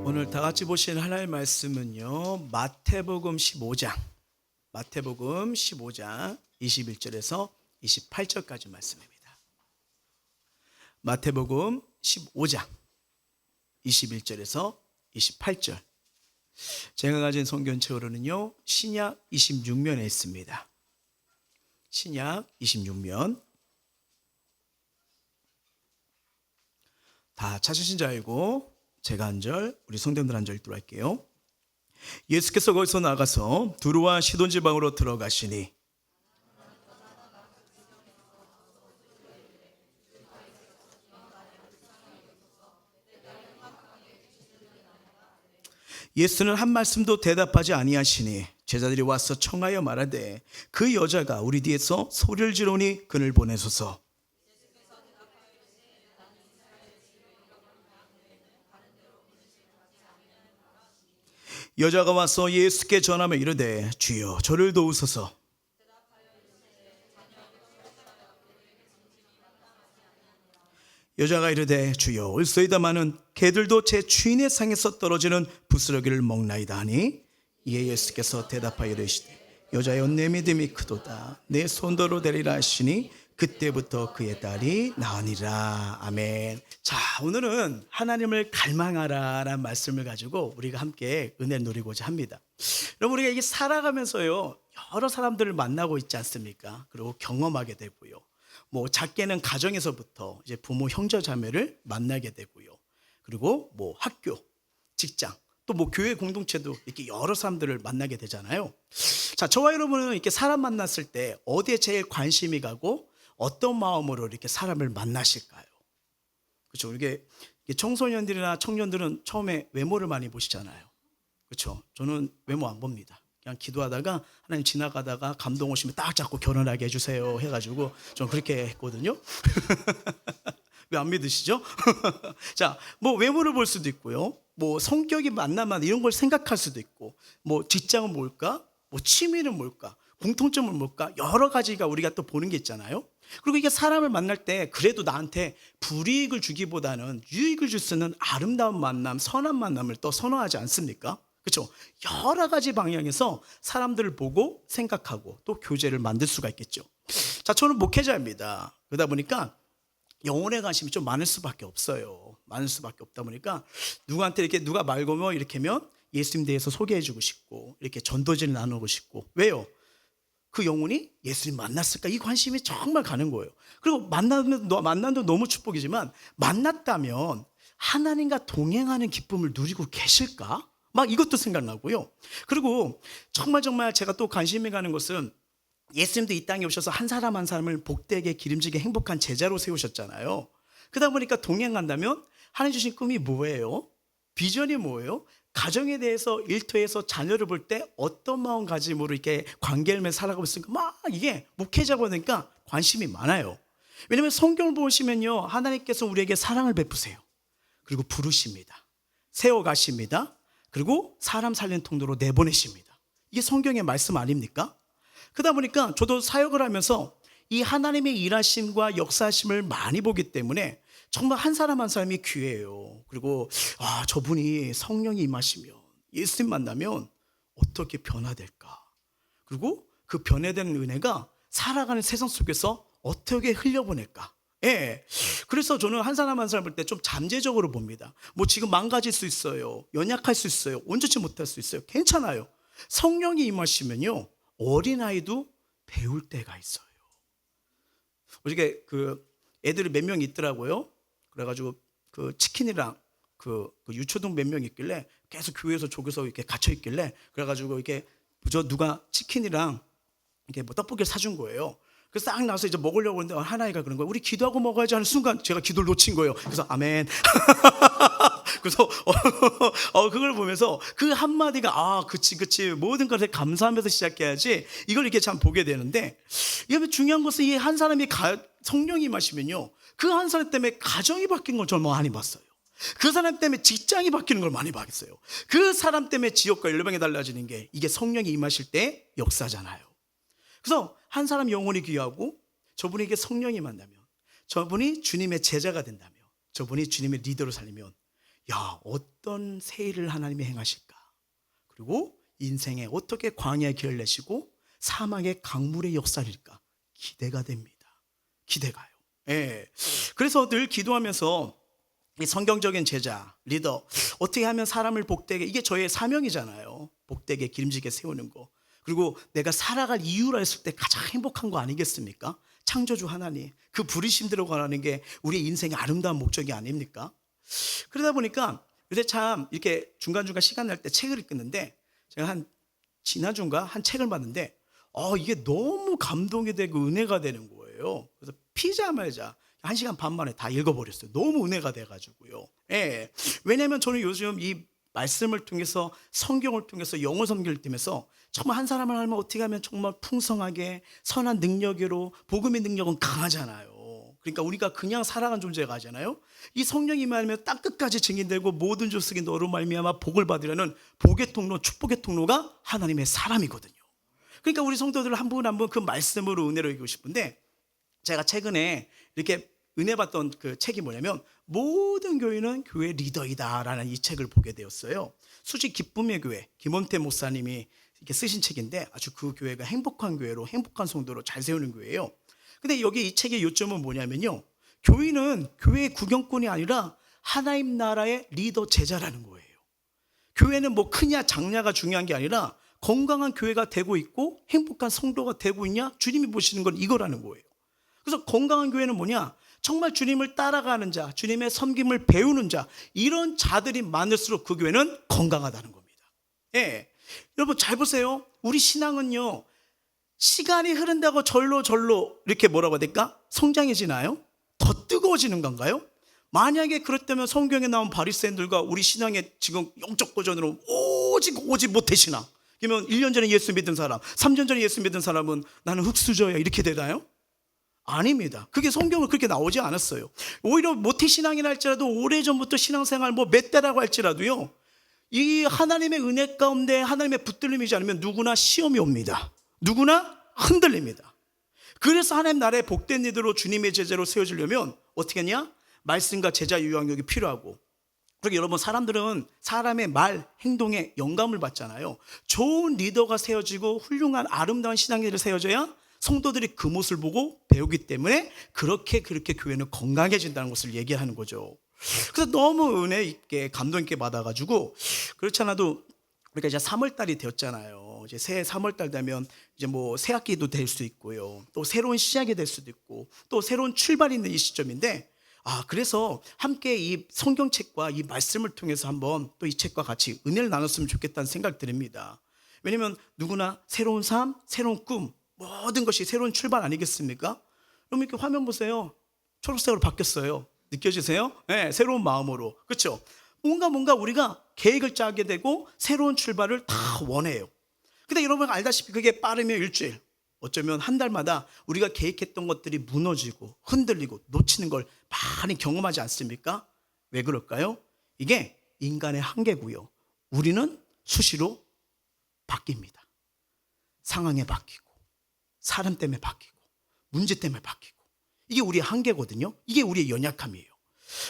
오늘 다 같이 보신 하나님의 말씀은요, 마태복음 15장 21절에서 28절까지 말씀입니다. 마태복음 15장 21절에서 28절. 제가 가진 성경책으로는요, 신약 26면에 있습니다. 신약 26면. 다 찾으신 줄 알고 제가 한 절, 우리 성도님들 한 절 읽도록 할게요. 예수께서 거기서 나가서 두루와 시돈 지방으로 들어가시니 예수는 한 말씀도 대답하지 아니하시니 제자들이 와서 청하여 말하되 그 여자가 우리 뒤에서 소리를 지르니 그를 보내소서. 여자가 와서 예수께 전하며 이르되 주여 저를 도우소서. 여자가 이르되 주여 올소이다마는 개들도 제 주인의 상에서 떨어지는 부스러기를 먹나이다 하니 이에 예수께서 대답하여 이르시되 여자여 내 믿음이 크도다 내 손더러 되리라 하시니 그때부터 그의 딸이 나으니라. 아멘. 자, 오늘은 하나님을 갈망하라 라는 말씀을 가지고 우리가 함께 은혜를 누리고자 합니다. 여러분, 우리가 이게 살아가면서요, 여러 사람들을 만나고 있지 않습니까? 그리고 경험하게 되고요, 뭐 작게는 가정에서부터 이제 부모 형제 자매를 만나게 되고요, 그리고 뭐 학교, 직장, 또 뭐 교회 공동체도 이렇게 여러 사람들을 만나게 되잖아요. 자, 저와 여러분은 이렇게 사람 만났을 때 어디에 제일 관심이 가고 어떤 마음으로 이렇게 사람을 만나실까요? 그렇죠. 이게 청소년들이나 청년들은 처음에 외모를 많이 보시잖아요. 그렇죠. 저는 외모 안 봅니다. 그냥 기도하다가 하나님 지나가다가 감동 오시면 딱 잡고 결혼하게 해주세요 해가지고 좀 그렇게 했거든요. 왜 안 믿으시죠? 자, 뭐 외모를 볼 수도 있고요, 뭐 성격이 만나면 이런 걸 생각할 수도 있고, 뭐 직장은 뭘까, 뭐 취미는 뭘까, 공통점은 뭘까, 여러 가지가 우리가 또 보는 게 있잖아요. 그리고 이게 사람을 만날 때 그래도 나한테 불이익을 주기보다는 유익을 줄 수 있는 아름다운 만남, 선한 만남을 또 선호하지 않습니까? 그렇죠? 여러 가지 방향에서 사람들을 보고 생각하고 또 교제를 만들 수가 있겠죠. 자, 저는 목회자입니다. 그러다 보니까 영혼의 관심이 좀 많을 수밖에 없어요. 많을 수밖에 없다 보니까 누구한테 이렇게 누가 말 걸면 이렇게 하면 예수님 대해서 소개해주고 싶고 이렇게 전도지를 나누고 싶고. 왜요? 그 영혼이 예수님 만났을까? 이 관심이 정말 가는 거예요. 그리고 만난도 너무 축복이지만 만났다면 하나님과 동행하는 기쁨을 누리고 계실까? 막 이것도 생각나고요. 그리고 정말 제가 또 관심이 가는 것은 예수님도 이 땅에 오셔서 한 사람 한 사람을 복되게 기름지게 행복한 제자로 세우셨잖아요. 그러다 보니까 동행한다면 하나님 주신 꿈이 뭐예요? 비전이 뭐예요? 가정에 대해서 일터에서 자녀를 볼 때 어떤 마음가짐으로 이렇게 관계를 맺어 살아가고 있으니까 막 이게 목회자 보니까 관심이 많아요. 왜냐하면 성경을 보시면요, 하나님께서 우리에게 사랑을 베푸세요. 그리고 부르십니다. 세워가십니다. 그리고 사람 살리는 통로로 내보내십니다. 이게 성경의 말씀 아닙니까? 그러다 보니까 저도 사역을 하면서 이 하나님의 일하심과 역사하심을 많이 보기 때문에 정말 한 사람 한 사람이 귀해요. 그리고 저분이 성령이 임하시면 예수님 만나면 어떻게 변화될까? 그리고 그 변화된 은혜가 살아가는 세상 속에서 어떻게 흘려보낼까? 예. 그래서 저는 한 사람 한 사람 볼 때 좀 잠재적으로 봅니다. 뭐 지금 망가질 수 있어요. 연약할 수 있어요. 온전치 못할 수 있어요. 괜찮아요. 성령이 임하시면요, 어린아이도 배울 때가 있어요. 어저께 그 애들이 몇 명 있더라고요. 그래가지고 그 치킨이랑 그 유초등 몇 명 있길래 계속 교회에서 조교서 이렇게 갇혀 있길래 그래가지고 이렇게 누가 치킨이랑 이렇게 뭐 떡볶이를 사준 거예요. 그래서 딱 나와서 이제 먹으려고 하는데 하나이가 그런 거예요. 우리 기도하고 먹어야지 하는 순간 제가 기도를 놓친 거예요. 그래서 아멘. 그래서 그걸 보면서 그 한마디가 그치 모든 것에 감사하면서 시작해야지 이걸 이렇게 참 보게 되는데, 이게 중요한 것은 이 한 사람이 성령이 임하시면요, 그 한 사람 때문에 가정이 바뀐 걸 저는 많이 봤어요. 그 사람 때문에 직장이 바뀌는 걸 많이 봤어요. 그 사람 때문에 지역과 연령이 달라지는 게 이게 성령이 임하실 때 역사잖아요. 그래서 한 사람 영혼이 귀하고 저분에게 성령이 만나면, 저분이 주님의 제자가 된다면, 저분이 주님의 리더로 살리면 야, 어떤 새 일을 하나님이 행하실까? 그리고 인생에 어떻게 광야의 길을 내시고 사막의 강물의 역사일까? 기대가 됩니다. 기대가요. 예. 그래서 늘 기도하면서 이 성경적인 제자, 리더, 어떻게 하면 사람을 복되게, 이게 저의 사명이잖아요. 복되게 기름지게 세우는 거. 그리고 내가 살아갈 이유라 했을 때 가장 행복한 거 아니겠습니까? 창조주 하나님, 그 부르심대로 가는 게 우리 인생의 아름다운 목적이 아닙니까? 그러다 보니까 요새 참 이렇게 중간중간 시간 날 때 책을 읽는데, 제가 지난주인가 한 책을 봤는데 이게 너무 감동이 되고 은혜가 되는 거예요. 그래서 피자마자 1시간 반 만에 다 읽어버렸어요. 너무 은혜가 돼가지고요. 예. 왜냐하면 저는 요즘 이 말씀을 통해서, 성경을 통해서, 영어 성경을 통해서 정말 한 사람을 알면 어떻게 하면 정말 풍성하게 선한 능력으로, 복음의 능력은 강하잖아요. 그러니까 우리가 그냥 살아간 존재가 아니잖아요. 이 성령이 말하면 땅 끝까지 증인되고 모든 족속이 너로 말미암아 복을 받으려는 복의 통로, 축복의 통로가 하나님의 사람이거든요. 그러니까 우리 성도들 한 분 한 분 그 말씀으로 은혜를 이기고 싶은데, 제가 최근에 이렇게 은혜 받던 그 책이 뭐냐면 모든 교회는 교회 리더이다라는 이 책을 보게 되었어요. 수지 기쁨의 교회 김원태 목사님이 이렇게 쓰신 책인데, 아주 그 교회가 행복한 교회로, 행복한 성도로 잘 세우는 교회예요. 근데 여기 이 책의 요점은 뭐냐면요, 교회는 교회의 구경꾼이 아니라 하나님 나라의 리더 제자라는 거예요. 교회는 뭐 크냐 작냐가 중요한 게 아니라 건강한 교회가 되고 있고 행복한 성도가 되고 있냐, 주님이 보시는 건 이거라는 거예요. 그래서 건강한 교회는 뭐냐, 정말 주님을 따라가는 자, 주님의 섬김을 배우는 자, 이런 자들이 많을수록 그 교회는 건강하다는 겁니다. 예. 여러분 잘 보세요. 우리 신앙은요, 시간이 흐른다고 절로 이렇게 뭐라고 해야 될까? 성장해지나요? 더 뜨거워지는 건가요? 만약에 그렇다면 성경에 나온 바리새인들과 우리 신앙의 지금 영적 고전으로 오직 못해신앙, 그러면 1년 전에 예수 믿은 사람, 3년 전에 예수 믿은 사람은 나는 흙수저야, 이렇게 되나요? 아닙니다. 그게 성경을 그렇게 나오지 않았어요. 오히려 모태신앙이라 할지라도 오래전부터 신앙생활 몇 대라고 할지라도요, 이 하나님의 은혜 가운데 하나님의 붙들림이지 않으면 누구나 시험이 옵니다. 누구나 흔들립니다. 그래서 하나님 나라의 복된 이들로 주님의 제자로 세워지려면 어떻게 했냐? 말씀과 제자 유학력이 필요하고, 그리고 여러분 사람들은 사람의 말, 행동에 영감을 받잖아요. 좋은 리더가 세워지고 훌륭한 아름다운 신앙들이 세워져야 성도들이 그 모습을 보고 배우기 때문에 그렇게 교회는 건강해진다는 것을 얘기하는 거죠. 그래서 너무 은혜 있게 감동 있게 받아가지고, 그렇지 않아도 우리가 이제 3월달이 되었잖아요. 이제 새해 3월달 되면 이제 뭐 새 학기도 될 수 있고요, 또 새로운 시작이 될 수도 있고, 또 새로운 출발이 있는 이 시점인데, 그래서 함께 이 성경책과 이 말씀을 통해서 한번 또 이 책과 같이 은혜를 나눴으면 좋겠다는 생각 드립니다. 왜냐하면 누구나 새로운 삶, 새로운 꿈, 모든 것이 새로운 출발 아니겠습니까? 그럼 이렇게 화면 보세요. 초록색으로 바뀌었어요. 느껴지세요? 네, 새로운 마음으로. 그렇죠? 뭔가 우리가 계획을 짜게 되고 새로운 출발을 다 원해요. 근데 여러분 알다시피 그게 빠르면 일주일, 어쩌면 한 달마다 우리가 계획했던 것들이 무너지고 흔들리고 놓치는 걸 많이 경험하지 않습니까? 왜 그럴까요? 이게 인간의 한계고요, 우리는 수시로 바뀝니다. 상황에 바뀌고, 사람 때문에 바뀌고, 문제 때문에 바뀌고, 이게 우리의 한계거든요. 이게 우리의 연약함이에요.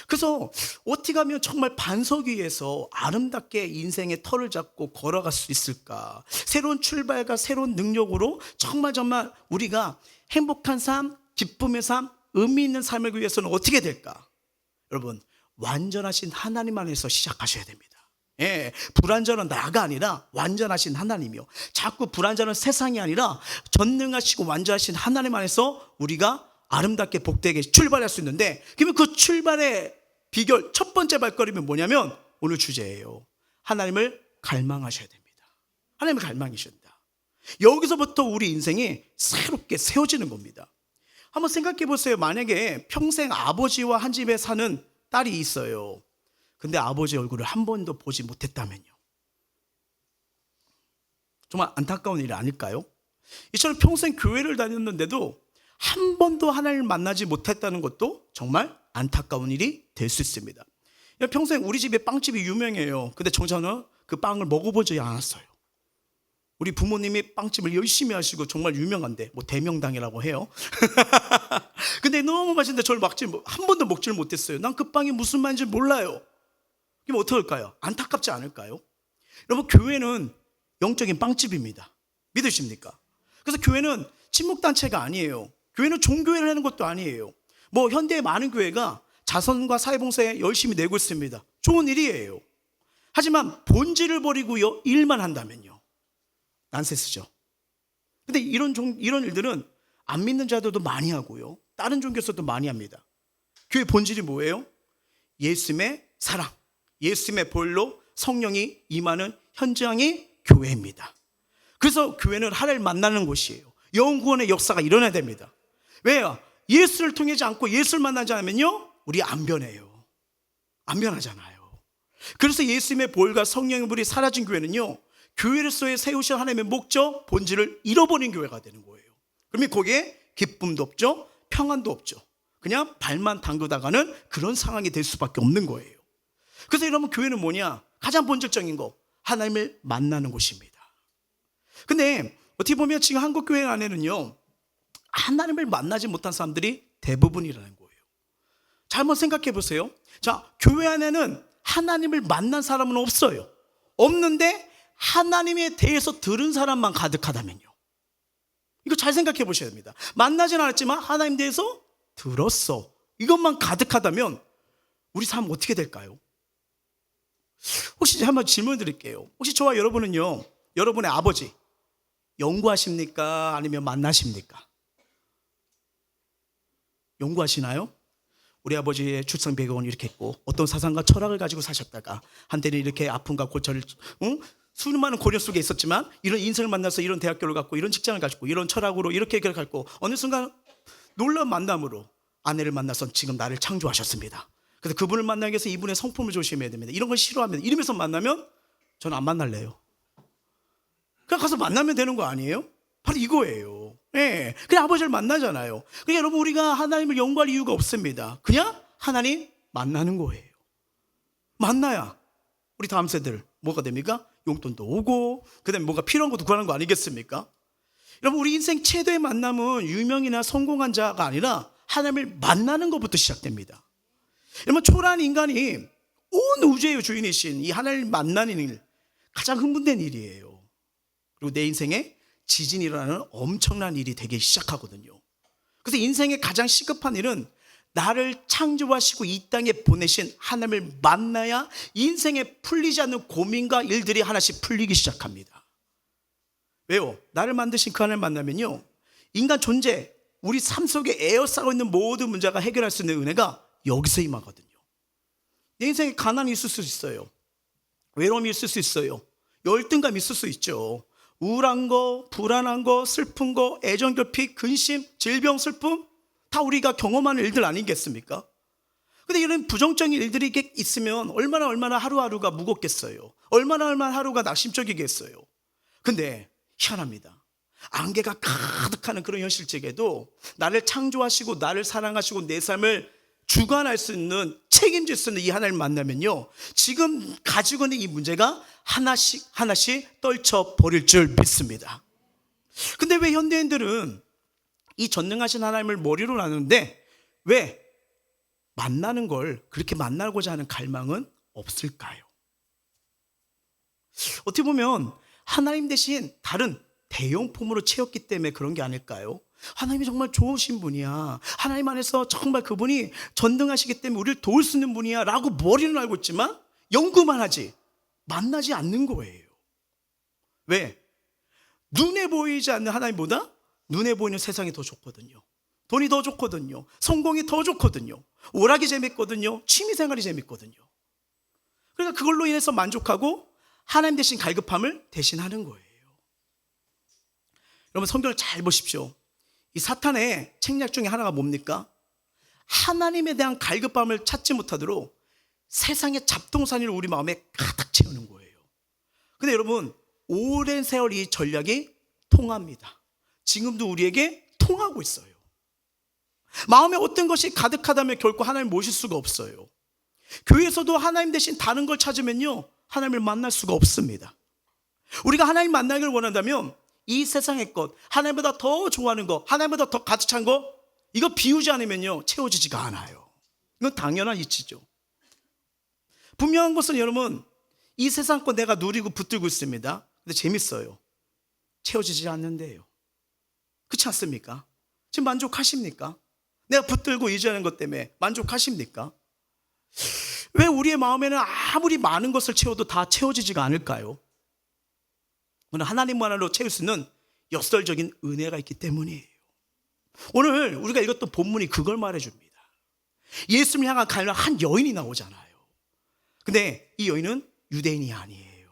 그래서 어떻게 하면 정말 반석 위에서 아름답게 인생의 털을 잡고 걸어갈 수 있을까? 새로운 출발과 새로운 능력으로 정말 우리가 행복한 삶, 기쁨의 삶, 의미 있는 삶을 위해서는 어떻게 될까? 여러분, 완전하신 하나님 안에서 시작하셔야 됩니다. 예, 불완전한 나가 아니라 완전하신 하나님이요, 자꾸 불완전한 세상이 아니라 전능하시고 완전하신 하나님 안에서 우리가 아름답게 복되게 출발할 수 있는데, 그러면 그 출발의 비결, 첫 번째 발걸음은 뭐냐면 오늘 주제예요. 하나님을 갈망하셔야 됩니다. 하나님을 갈망하셔야 된다. 여기서부터 우리 인생이 새롭게 세워지는 겁니다. 한번 생각해 보세요. 만약에 평생 아버지와 한 집에 사는 딸이 있어요. 근데 아버지 얼굴을 한 번도 보지 못했다면요, 정말 안타까운 일이 아닐까요? 이처럼 평생 교회를 다녔는데도 한 번도 하나님을 만나지 못했다는 것도 정말 안타까운 일이 될 수 있습니다. 평생 우리 집에 빵집이 유명해요. 근데 저는 그 빵을 먹어보지 않았어요. 우리 부모님이 빵집을 열심히 하시고 정말 유명한데, 뭐 대명당이라고 해요. 근데 너무 맛있는데 저를 한 번도 먹지를 못했어요. 난 그 빵이 무슨 맛인지 몰라요. 그럼 어떨까요? 안타깝지 않을까요? 여러분, 교회는 영적인 빵집입니다. 믿으십니까? 그래서 교회는 친목단체가 아니에요. 교회는 종교회를 하는 것도 아니에요. 뭐 현대의 많은 교회가 자선과 사회봉사에 열심히 내고 있습니다. 좋은 일이에요. 하지만 본질을 버리고요, 일만 한다면요, 난세스죠. 근데 이런 일들은 안 믿는 자들도 많이 하고요, 다른 종교에서도 많이 합니다. 교회 본질이 뭐예요? 예수님의 사랑, 예수님의 보혈로 성령이 임하는 현장이 교회입니다. 그래서 교회는 하나님을 만나는 곳이에요. 영혼 구원의 역사가 일어나야 됩니다. 왜요? 예수를 통하지 않고 예수를 만나지 않으면요, 우리 안 변해요. 안 변하잖아요. 그래서 예수님의 보혈과 성령의 물이 사라진 교회는요, 교회로서의 세우신 하나님의 목적, 본질을 잃어버린 교회가 되는 거예요. 그러면 거기에 기쁨도 없죠, 평안도 없죠. 그냥 발만 담그다가는 그런 상황이 될 수밖에 없는 거예요. 그래서 여러분, 교회는 뭐냐? 가장 본질적인 거, 하나님을 만나는 곳입니다. 근데 어떻게 보면 지금 한국 교회 안에는요, 하나님을 만나지 못한 사람들이 대부분이라는 거예요. 자, 한번 생각해 보세요. 자, 교회 안에는 하나님을 만난 사람은 없어요. 없는데 하나님에 대해서 들은 사람만 가득하다면요, 이거 잘 생각해 보셔야 됩니다. 만나진 않았지만 하나님에 대해서 들었어, 이것만 가득하다면 우리 삶 어떻게 될까요? 혹시 한번 질문 드릴게요. 혹시 저와 여러분은요, 여러분의 아버지 연구하십니까? 아니면 만나십니까? 연구하시나요? 우리 아버지의 출생 배경은 이렇게 했고, 어떤 사상과 철학을 가지고 사셨다가 한때는 이렇게 아픔과 고초를, 수많은 고려 속에 있었지만 이런 인생을 만나서 이런 대학교를 갖고 이런 직장을 가지고 이런 철학으로 이렇게 갖고 어느 순간 놀라운 만남으로 아내를 만나서 지금 나를 창조하셨습니다. 그래서 그분을 만나기 위해서 이분의 성품을 조심해야 됩니다. 이런 걸 싫어하면, 이러면서 만나면 저는 안 만날래요. 그냥 가서 만나면 되는 거 아니에요? 바로 이거예요. 예, 그냥 아버지를 만나잖아요. 그러니까 여러분, 우리가 하나님을 연구할 이유가 없습니다. 그냥 하나님 만나는 거예요. 만나야 우리 다음 세대를 뭐가 됩니까? 용돈도 오고, 그 다음에 뭔가 필요한 것도 구하는 거 아니겠습니까? 여러분, 우리 인생 최대의 만남은 유명이나 성공한 자가 아니라 하나님을 만나는 것부터 시작됩니다. 여러분, 초라한 인간이 온 우주의 주인이신 이 하나님을 만나는 일, 가장 흥분된 일이에요. 그리고 내 인생에 지진이라는 엄청난 일이 되기 시작하거든요. 그래서 인생의 가장 시급한 일은 나를 창조하시고 이 땅에 보내신 하나님을 만나야 인생에 풀리지 않는 고민과 일들이 하나씩 풀리기 시작합니다. 왜요? 나를 만드신 그 하나님을 만나면요, 인간 존재, 우리 삶 속에 에어싸고 있는 모든 문제가 해결할 수 있는 은혜가 여기서 임하거든요. 내 인생에 가난이 있을 수 있어요. 외로움이 있을 수 있어요. 열등감이 있을 수 있죠. 우울한 거, 불안한 거, 슬픈 거, 애정 결핍, 근심, 질병, 슬픔, 다 우리가 경험하는 일들 아니겠습니까? 근데 이런 부정적인 일들이 있으면 얼마나 하루하루가 무겁겠어요. 얼마나 하루가 낙심적이겠어요. 근데 희한합니다. 안개가 가득하는 그런 현실적에도 나를 창조하시고 나를 사랑하시고 내 삶을 주관할 수 있는, 책임질 수 있는 이 하나님을 만나면요, 지금 가지고 있는 이 문제가 하나씩 떨쳐버릴 줄 믿습니다. 근데 왜 현대인들은 이 전능하신 하나님을 머리로 나누는데 왜 만나는 걸, 그렇게 만나고자 하는 갈망은 없을까요? 어떻게 보면 하나님 대신 다른 대용품으로 채웠기 때문에 그런 게 아닐까요? 하나님이 정말 좋으신 분이야, 하나님 안에서 정말 그분이 전능하시기 때문에 우리를 도울 수 있는 분이야 라고 머리는 알고 있지만 연구만 하지 만나지 않는 거예요. 왜? 눈에 보이지 않는 하나님보다 눈에 보이는 세상이 더 좋거든요. 돈이 더 좋거든요. 성공이 더 좋거든요. 오락이 재밌거든요. 취미생활이 재밌거든요. 그러니까 그걸로 인해서 만족하고 하나님 대신 갈급함을 대신하는 거예요. 여러분, 성경을 잘 보십시오. 이 사탄의 책략 중에 하나가 뭡니까? 하나님에 대한 갈급함을 찾지 못하도록 세상의 잡동사니를 우리 마음에 가득 채우는 거예요. 근데 여러분, 오랜 세월 이 전략이 통합니다. 지금도 우리에게 통하고 있어요. 마음에 어떤 것이 가득하다면 결코 하나님을 모실 수가 없어요. 교회에서도 하나님 대신 다른 걸 찾으면요, 하나님을 만날 수가 없습니다. 우리가 하나님 만나기를 원한다면 이 세상의 것, 하나님보다 더 좋아하는 것, 하나님보다 더 가득 찬 것, 이거 비우지 않으면요 채워지지가 않아요. 이건 당연한 이치죠. 분명한 것은 여러분, 이 세상 거 내가 누리고 붙들고 있습니다. 근데 재밌어요. 채워지지 않는데요. 그렇지 않습니까? 지금 만족하십니까? 내가 붙들고 의지하는 것 때문에 만족하십니까? 왜 우리의 마음에는 아무리 많은 것을 채워도 다 채워지지가 않을까요? 오늘 하나님만으로 채울 수 있는 역설적인 은혜가 있기 때문이에요. 오늘 우리가 읽었던 본문이 그걸 말해줍니다. 예수님을 향한 갈망 한 여인이 나오잖아요. 근데 이 여인은 유대인이 아니에요.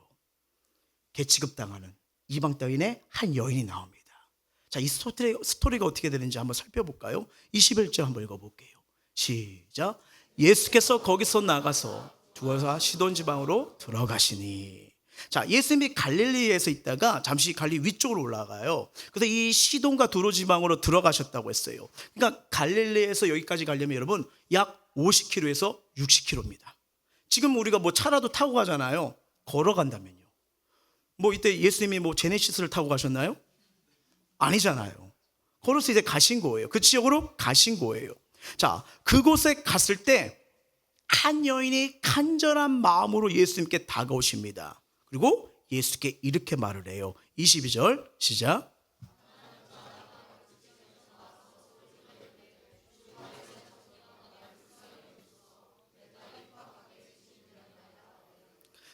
개취급당하는 이방 땅인의 한 여인이 나옵니다. 자, 이 스토리가 어떻게 되는지 한번 살펴볼까요? 21절 한번 읽어볼게요. 시작. 예수께서 거기서 나가서 두어서 시돈 지방으로 들어가시니. 자, 예수님이 갈릴리에서 있다가 잠시 갈릴리 위쪽으로 올라가요. 그래서 이 시돈과 두로 지방으로 들어가셨다고 했어요. 그러니까 갈릴리에서 여기까지 가려면 여러분 약 50km에서 60km입니다. 지금 우리가 뭐 차라도 타고 가잖아요. 걸어간다면요. 뭐 이때 예수님이 뭐 제네시스를 타고 가셨나요? 아니잖아요. 걸어서 이제 가신 거예요. 그 지역으로 가신 거예요. 자, 그곳에 갔을 때 한 여인이 간절한 마음으로 예수님께 다가오십니다. 그리고 예수께 이렇게 말을 해요. 22절 시작.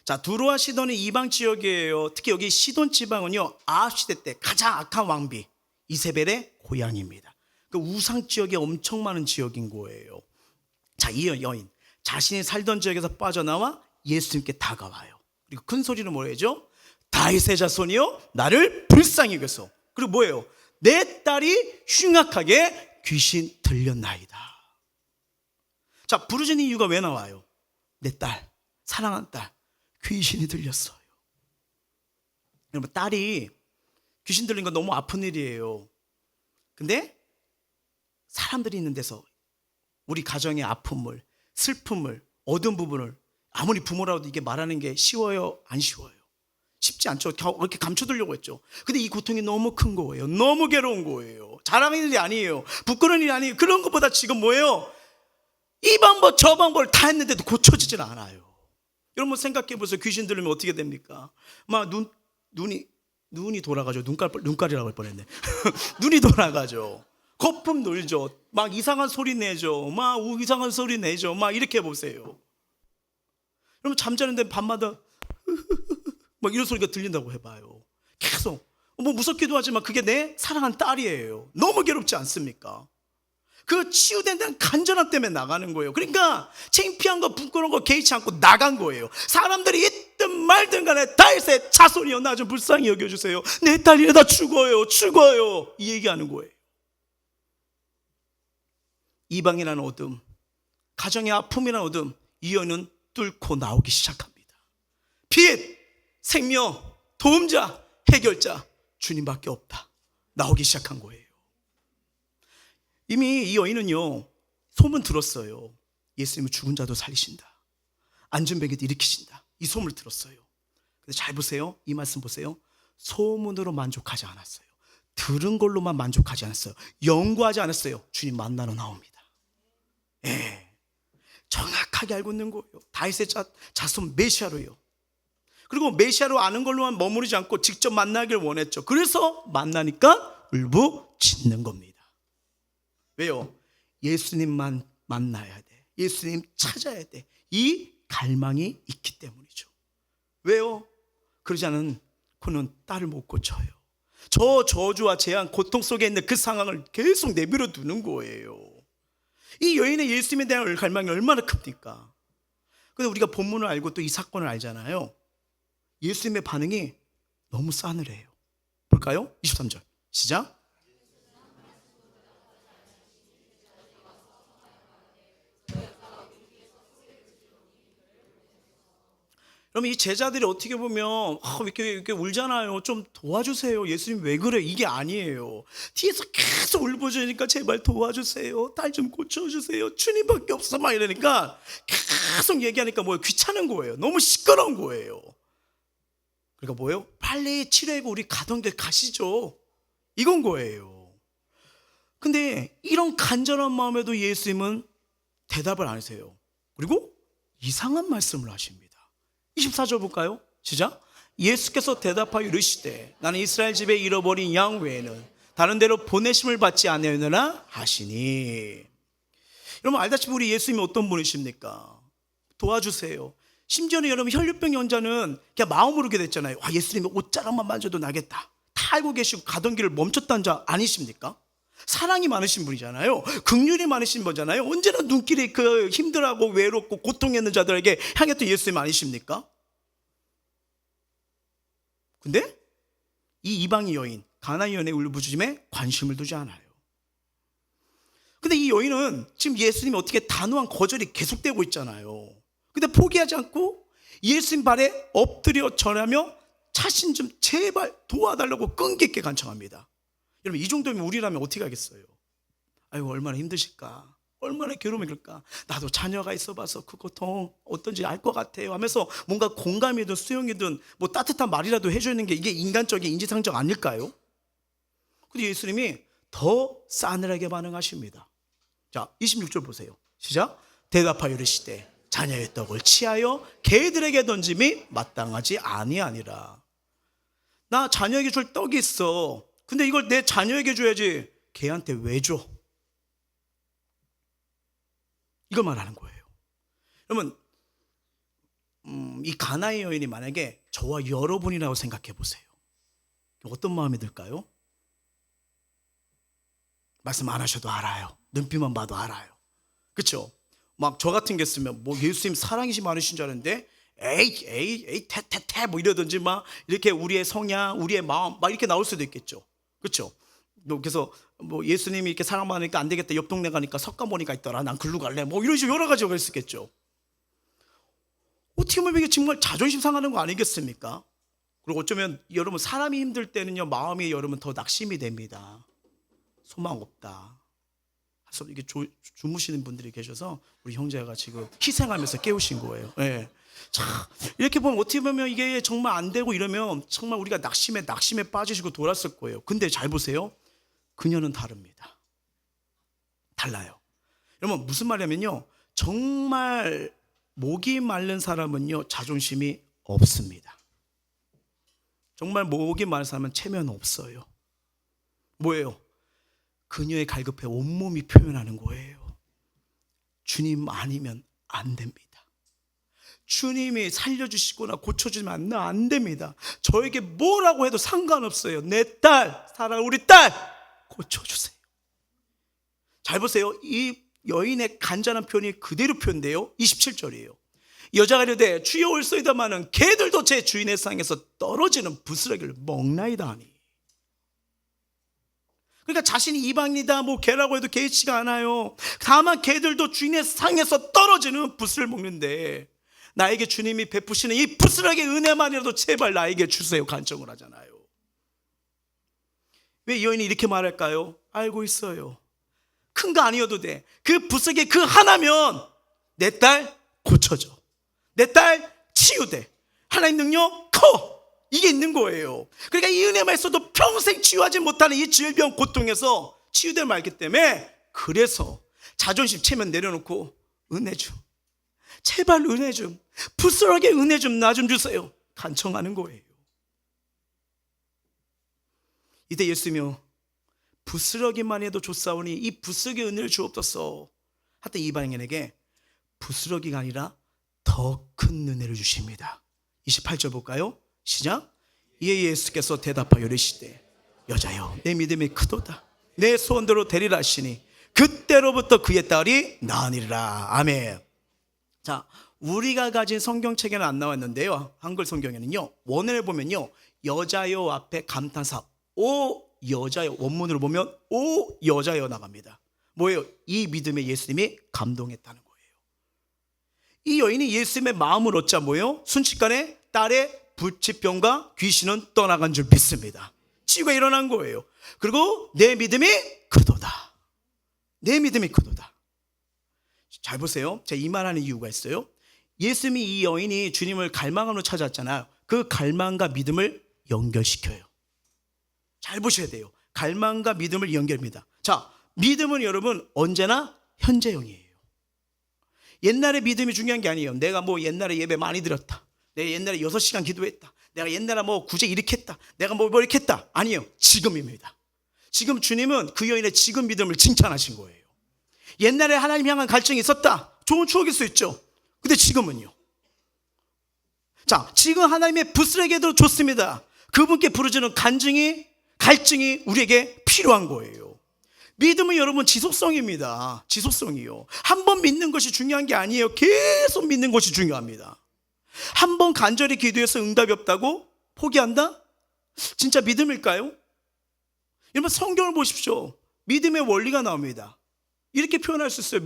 자, 두로와 시돈이 이방 지역이에요. 특히 여기 시돈 지방은요, 아합 시대 때 가장 악한 왕비 이세벨의 고향입니다. 그 우상 지역에 엄청 많은 지역인 거예요. 자, 이 여인 자신이 살던 지역에서 빠져나와 예수님께 다가와요. 그리고 큰 소리로 뭐라죠? 다윗의 자손이여 나를 불쌍히 여겨서. 그리고 뭐예요? 내 딸이 흉악하게 귀신 들렸나이다. 자, 부르짖는 이유가 왜 나와요? 내 딸, 사랑하는 딸 귀신이 들렸어요. 여러분, 딸이 귀신 들린 건 너무 아픈 일이에요. 근데 사람들이 있는 데서 우리 가정의 아픔을, 슬픔을, 어두운 부분을 아무리 부모라도 이게 말하는 게 쉬워요? 안 쉬워요? 쉽지 않죠. 이렇게 감춰두려고 했죠. 근데 이 고통이 너무 큰 거예요. 너무 괴로운 거예요. 자랑할 일이 아니에요. 부끄러운 일이 아니에요. 그런 것보다 지금 뭐예요? 이 방법 저 방법을 다 했는데도 고쳐지질 않아요. 여러분 생각해 보세요. 귀신 들리면 어떻게 됩니까? 막 눈이 돌아가죠. 눈깔이라고 할 뻔했네. 눈이 돌아가죠. 거품 놀죠. 막 이상한 소리 내죠. 막 이상한 소리 내죠. 막 이렇게 해보세요. 여러분 잠자는데 밤마다 막 이런 소리가 들린다고 해봐요. 계속 뭐 무섭기도 하지만 그게 내 사랑하는 딸이에요. 너무 괴롭지 않습니까? 그 치유된다는 간절함 때문에 나가는 거예요. 그러니까 창피한 거 부끄러운 거 개의치 않고 나간 거예요. 사람들이 있든 말든 간에 다윗의 자손이여 나 좀 불쌍히 여겨주세요. 내 딸 이러다 죽어요. 이 얘기하는 거예요. 이방이라는 어둠, 가정의 아픔이라는 어둠, 이 여인은 뚫고 나오기 시작합니다. 빛, 생명, 도움자, 해결자 주님밖에 없다. 나오기 시작한 거예요. 이미 이 여인은요 소문 들었어요. 예수님은 죽은 자도 살리신다. 안전병기도 일으키신다. 이 소문을 들었어요. 근데 잘 보세요. 이 말씀 보세요. 소문으로 만족하지 않았어요. 들은 걸로만 만족하지 않았어요. 연구하지 않았어요. 주님 만나러 나옵니다. 예, 정확하게 알고 있는 거예요. 다윗의 자손 메시아로요. 그리고 메시아로 아는 걸로만 머무르지 않고 직접 만나길 원했죠. 그래서 만나니까 울부짖는 겁니다. 왜요? 예수님만 만나야 돼. 예수님 찾아야 돼. 이 갈망이 있기 때문이죠. 왜요? 그러지 않은 그는 딸을 못 고쳐요. 저 저주와 재앙, 고통 속에 있는 그 상황을 계속 내버려 두는 거예요. 이 여인의 예수님에 대한 갈망이 얼마나 큽니까? 근데 우리가 본문을 알고 또 이 사건을 알잖아요. 예수님의 반응이 너무 싸늘해요. 볼까요? 23절 시작. 그럼 이 제자들이 어떻게 보면 이렇게 울잖아요. 좀 도와주세요. 예수님 왜 그래? 이게 아니에요. 뒤에서 계속 울부짖으니까 제발 도와주세요. 딸 좀 고쳐주세요. 주님밖에 없어. 막 이러니까 계속 얘기하니까 뭐예요? 귀찮은 거예요. 너무 시끄러운 거예요. 그러니까 뭐예요? 빨리 치료하고 우리 가던 길 가시죠. 이건 거예요. 근데 이런 간절한 마음에도 예수님은 대답을 안 하세요. 그리고 이상한 말씀을 하십니다. 24절 볼까요? 시작. 예수께서 대답하여 이르시되 나는 이스라엘 집에 잃어버린 양 외에는 다른 데로 보내심을 받지 아니하였느냐 하시니. 여러분 알다시피 우리 예수님이 어떤 분이십니까? 도와주세요. 심지어는 여러분 혈류병 환자는 그냥 마음으로 그렇게 됐잖아요. 와, 예수님이 옷자락만 만져도 나겠다. 다 알고 계시고 가던 길을 멈췄다는 자 아니십니까? 사랑이 많으신 분이잖아요. 긍휼이 많으신 분이잖아요. 언제나 눈길이 그 힘들하고 외롭고 고통에 있는 자들에게 향했던 예수님 아니십니까? 근데 이 이방인 여인 가나안 여인의 울부짖음에 관심을 두지 않아요. 근데 이 여인은 지금 예수님이 어떻게 단호한 거절이 계속되고 있잖아요. 근데 포기하지 않고 예수님 발에 엎드려 절하며 자신 좀 제발 도와달라고 끈기 있게 간청합니다. 여러분 이 정도면 우리라면 어떻게 하겠어요? 아이고 얼마나 힘드실까, 얼마나 괴로움일까. 나도 자녀가 있어봐서 그 고통 어떤지 알 것 같아요 하면서 뭔가 공감이든 수용이든 뭐 따뜻한 말이라도 해주는 게 이게 인간적인 인지상정 아닐까요? 근데 예수님이 더 싸늘하게 반응하십니다. 자 26절 보세요. 시작. 대답하여 이르시되 자녀의 떡을 취하여 개들에게 던짐이 마땅하지 아니하니라. 나 자녀에게 줄 떡이 있어. 근데 이걸 내 자녀에게 줘야지 개한테 왜 줘? 이걸 말하는 거예요. 여러분 이 가나안 여인이 만약에 저와 여러분이라고 생각해 보세요. 어떤 마음이 들까요? 말씀 안 하셔도 알아요. 눈빛만 봐도 알아요. 그렇죠? 막 저 같은 게 있으면 뭐 예수님 사랑이 많으신 줄 아는데 에이 태태태 뭐 이러든지 막 이렇게 우리의 성향, 우리의 마음 막 이렇게 나올 수도 있겠죠. 그렇죠? 그래서 뭐 예수님이 이렇게 사랑 많으니까 안 되겠다. 옆 동네 가니까 석가모니가 있더라. 난 글로 갈래. 뭐 이런 식으로 여러 가지가 그럴 수 있겠죠. 어떻게 보면 이게 정말 자존심 상하는 거 아니겠습니까? 그리고 어쩌면 여러분 사람이 힘들 때는요 마음이 여러분 더 낙심이 됩니다. 소망 없다. 그래서 이게 주무시는 분들이 계셔서 우리 형제가 지금 희생하면서 깨우신 거예요. 네. 자, 이렇게 보면 어떻게 보면 이게 정말 안 되고 이러면 정말 우리가 낙심에 빠지시고 돌았을 거예요. 근데 잘 보세요. 그녀는 다릅니다. 달라요. 여러분 무슨 말이냐면요. 정말 목이 마른 사람은요 자존심이 없습니다. 정말 목이 마른 사람은 체면 없어요. 뭐예요? 그녀의 갈급해 온몸이 표현하는 거예요. 주님 아니면 안 됩니다. 주님이 살려주시거나 고쳐주면 나 안 됩니다. 저에게 뭐라고 해도 상관없어요. 내 딸, 사랑 우리 딸 고쳐주세요. 잘 보세요. 이 여인의 간절한 표현이 그대로 표현돼요. 27절이에요. 여자가 이르되 주여 올소이다마는 개들도 제 주인의 상에서 떨어지는 부스러기를 먹나이다 하니. 그러니까 자신이 이방인이다 뭐 개라고 해도 개의치가 않아요. 다만 개들도 주인의 상에서 떨어지는 부스를 먹는데 나에게 주님이 베푸시는 이 부스러기의 은혜만이라도 제발 나에게 주세요 간청을 하잖아요. 왜 여인이 이렇게 말할까요? 알고 있어요. 큰 거 아니어도 돼. 그 부스러기 그 하나면 내 딸 고쳐져. 내 딸 치유돼. 하나님 능력 커. 이게 있는 거예요. 그러니까 이 은혜만 있어도 평생 치유하지 못하는 이 질병 고통에서 치유됨을 알기 때문에 그래서 자존심 체면 내려놓고 은혜 좀 제발 은혜 좀 부스러기에 은혜 좀 나 좀 주세요 간청하는 거예요. 이때 예수님이요 부스러기만 해도 좋사오니 이 부스러기의 은혜를 주옵소서 하여튼 이방인에게 부스러기가 아니라 더 큰 은혜를 주십니다. 28절 볼까요? 시작. 이에 예수께서 대답하여 이르시되 여자여 내 믿음이 크도다. 내 소원대로 되리라 하시니 그때로부터 그의 딸이 나으니라. 아멘. 자, 우리가 가진 성경책에는 안 나왔는데요. 한글 성경에는요. 원어를 보면요. 여자여 앞에 감탄사 오 여자여 원문으로 보면 오 여자여 나갑니다. 뭐예요? 이 믿음에 예수님이 감동했다는 거예요. 이 여인이 예수님의 마음을 얻자 뭐예요? 순식간에 딸의 불치병과 귀신은 떠나간 줄 믿습니다. 치유가 일어난 거예요. 그리고 내 믿음이 크도다. 내 믿음이 크도다. 잘 보세요. 제가 이 말하는 이유가 있어요. 예수님이 이 여인이 주님을 갈망함으로 찾았잖아요. 그 갈망과 믿음을 연결시켜요. 잘 보셔야 돼요. 갈망과 믿음을 연결합니다. 자, 믿음은 여러분 언제나 현재형이에요. 옛날에 믿음이 중요한 게 아니에요. 내가 뭐 옛날에 예배 많이 드렸다, 내가 옛날에 6시간 기도했다, 내가 옛날에 뭐 구제 이렇게 했다, 내가 뭐 이렇게 했다. 아니에요. 지금입니다. 지금 주님은 그 여인의 지금 믿음을 칭찬하신 거예요. 옛날에 하나님 향한 갈증이 있었다, 좋은 추억일 수 있죠. 근데 지금은요. 자, 지금 하나님의 부스러기에도 좋습니다. 그분께 부르짖는 갈증이 우리에게 필요한 거예요. 믿음은 여러분 지속성입니다. 지속성이요. 한 번 믿는 것이 중요한 게 아니에요. 계속 믿는 것이 중요합니다. 한 번 간절히 기도해서 응답이 없다고 포기한다? 진짜 믿음일까요? 여러분 성경을 보십시오. 믿음의 원리가 나옵니다. 이렇게 표현할 수 있어요.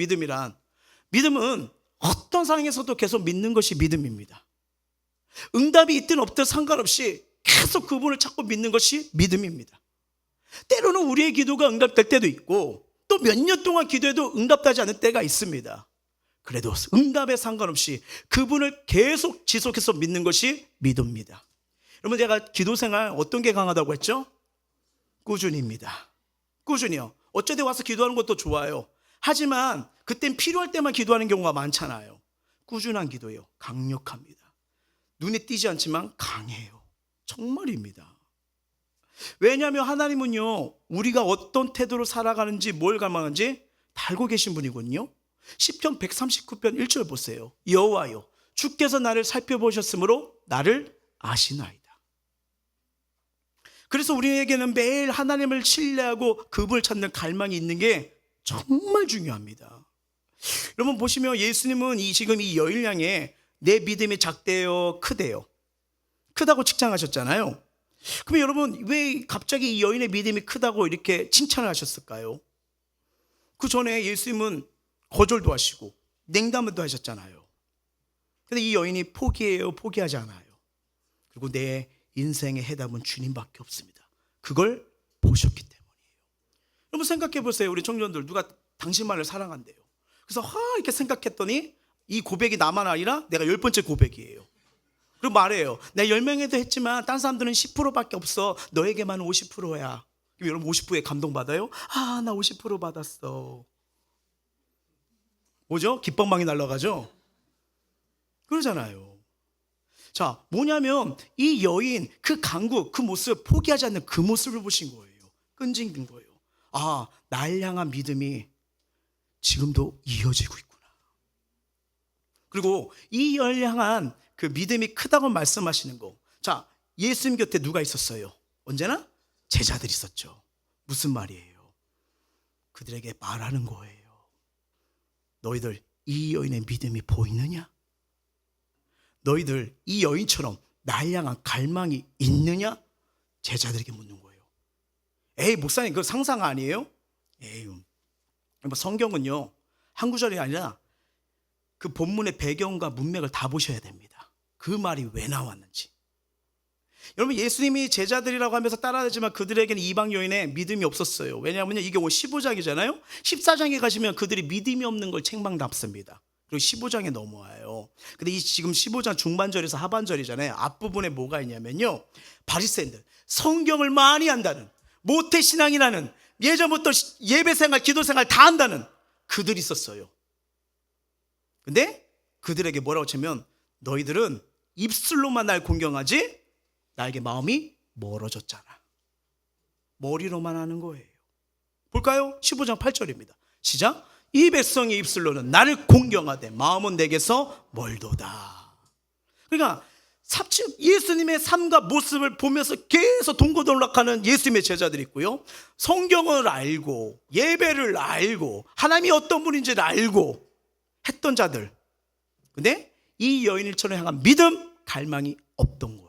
믿음은 어떤 상황에서도 계속 믿는 것이 믿음입니다. 응답이 있든 없든 상관없이 계속 그분을 찾고 믿는 것이 믿음입니다. 때로는 우리의 기도가 응답될 때도 있고 또 몇 년 동안 기도해도 응답되지 않을 때가 있습니다. 그래도 응답에 상관없이 그분을 계속 지속해서 믿는 것이 믿음입니다. 여러분 제가 기도 생활 어떤 게 강하다고 했죠? 꾸준히입니다. 꾸준히요. 어쩌다 와서 기도하는 것도 좋아요. 하지만 그땐 필요할 때만 기도하는 경우가 많잖아요. 꾸준한 기도예요. 강력합니다. 눈에 띄지 않지만 강해요. 정말입니다. 왜냐하면 하나님은요, 우리가 어떤 태도로 살아가는지 뭘 갈망하는지 다 알고 계신 분이거든요. 시편 139편 1절 보세요. 여호와여, 주께서 나를 살펴보셨으므로 나를 아시나이다. 그래서 우리에게는 매일 하나님을 신뢰하고 그분을 찾는 갈망이 있는 게 정말 중요합니다. 여러분 보시면 예수님은 지금 이 여인을 향해 내 믿음이 작대요, 크대요? 크다고 칭찬하셨잖아요. 그러면 여러분 왜 갑자기 이 여인의 믿음이 크다고 이렇게 칭찬을 하셨을까요? 그 전에 예수님은 거절도 하시고 냉담도 하셨잖아요. 근데 이 여인이 포기하지 않아요. 그리고 내 인생의 해답은 주님밖에 없습니다. 그걸 보셨기 때문이에요. 여러분 생각해 보세요. 우리 청년들 누가 당신만을 사랑한대요. 그래서 이렇게 생각했더니 이 고백이 나만 아니라 내가 10번째 고백이에요. 그리고 말해요. 내가 10명에도 했지만 딴 사람들은 10%밖에 없어. 너에게만 50%야. 그럼 여러분 50%에 감동받아요? 나 50% 받았어. 뭐죠? 기빵망이 날아가죠? 그러잖아요. 자, 뭐냐면 이 여인 그 간구, 그 모습, 포기하지 않는 그 모습을 보신 거예요. 끈질긴 거예요. 날 향한 믿음이 지금도 이어지고 있구나. 그리고 이 여인을 향한 그 믿음이 크다고 말씀하시는 거. 자, 예수님 곁에 누가 있었어요? 언제나 제자들이 있었죠. 무슨 말이에요? 그들에게 말하는 거예요. 너희들 이 여인의 믿음이 보이느냐? 너희들 이 여인처럼 날 향한 갈망이 있느냐? 제자들에게 묻는 거예요. 에이 목사님 그거 상상 아니에요? 에이, 성경은요 한 구절이 아니라 그 본문의 배경과 문맥을 다 보셔야 됩니다. 그 말이 왜 나왔는지. 여러분 예수님이 제자들이라고 하면서 따라하지만 그들에게는 이방 여인의 믿음이 없었어요. 왜냐하면 이게 15장이잖아요 14장에 가시면 그들이 믿음이 없는 걸 책망답습니다. 그리고 15장에 넘어와요. 근데 이 지금 15장 중반절에서 하반절이잖아요. 앞부분에 뭐가 있냐면요, 바리새인들, 성경을 많이 한다는, 모태신앙이라는, 예전부터 예배생활 기도생활 다 한다는 그들이 있었어요. 근데 그들에게 뭐라고 치면 너희들은 입술로만 날 공경하지 나에게 마음이 멀어졌잖아. 머리로만 하는 거예요. 볼까요? 15장 8절입니다. 시작. 이 백성의 입술로는 나를 공경하되 마음은 내게서 멀도다. 그러니까 예수님의 삶과 모습을 보면서 계속 동고동락하는 예수님의 제자들이 있고요, 성경을 알고 예배를 알고 하나님이 어떤 분인지를 알고 했던 자들. 근데 이 여인일처럼 향한 믿음, 갈망이 없던 거예요.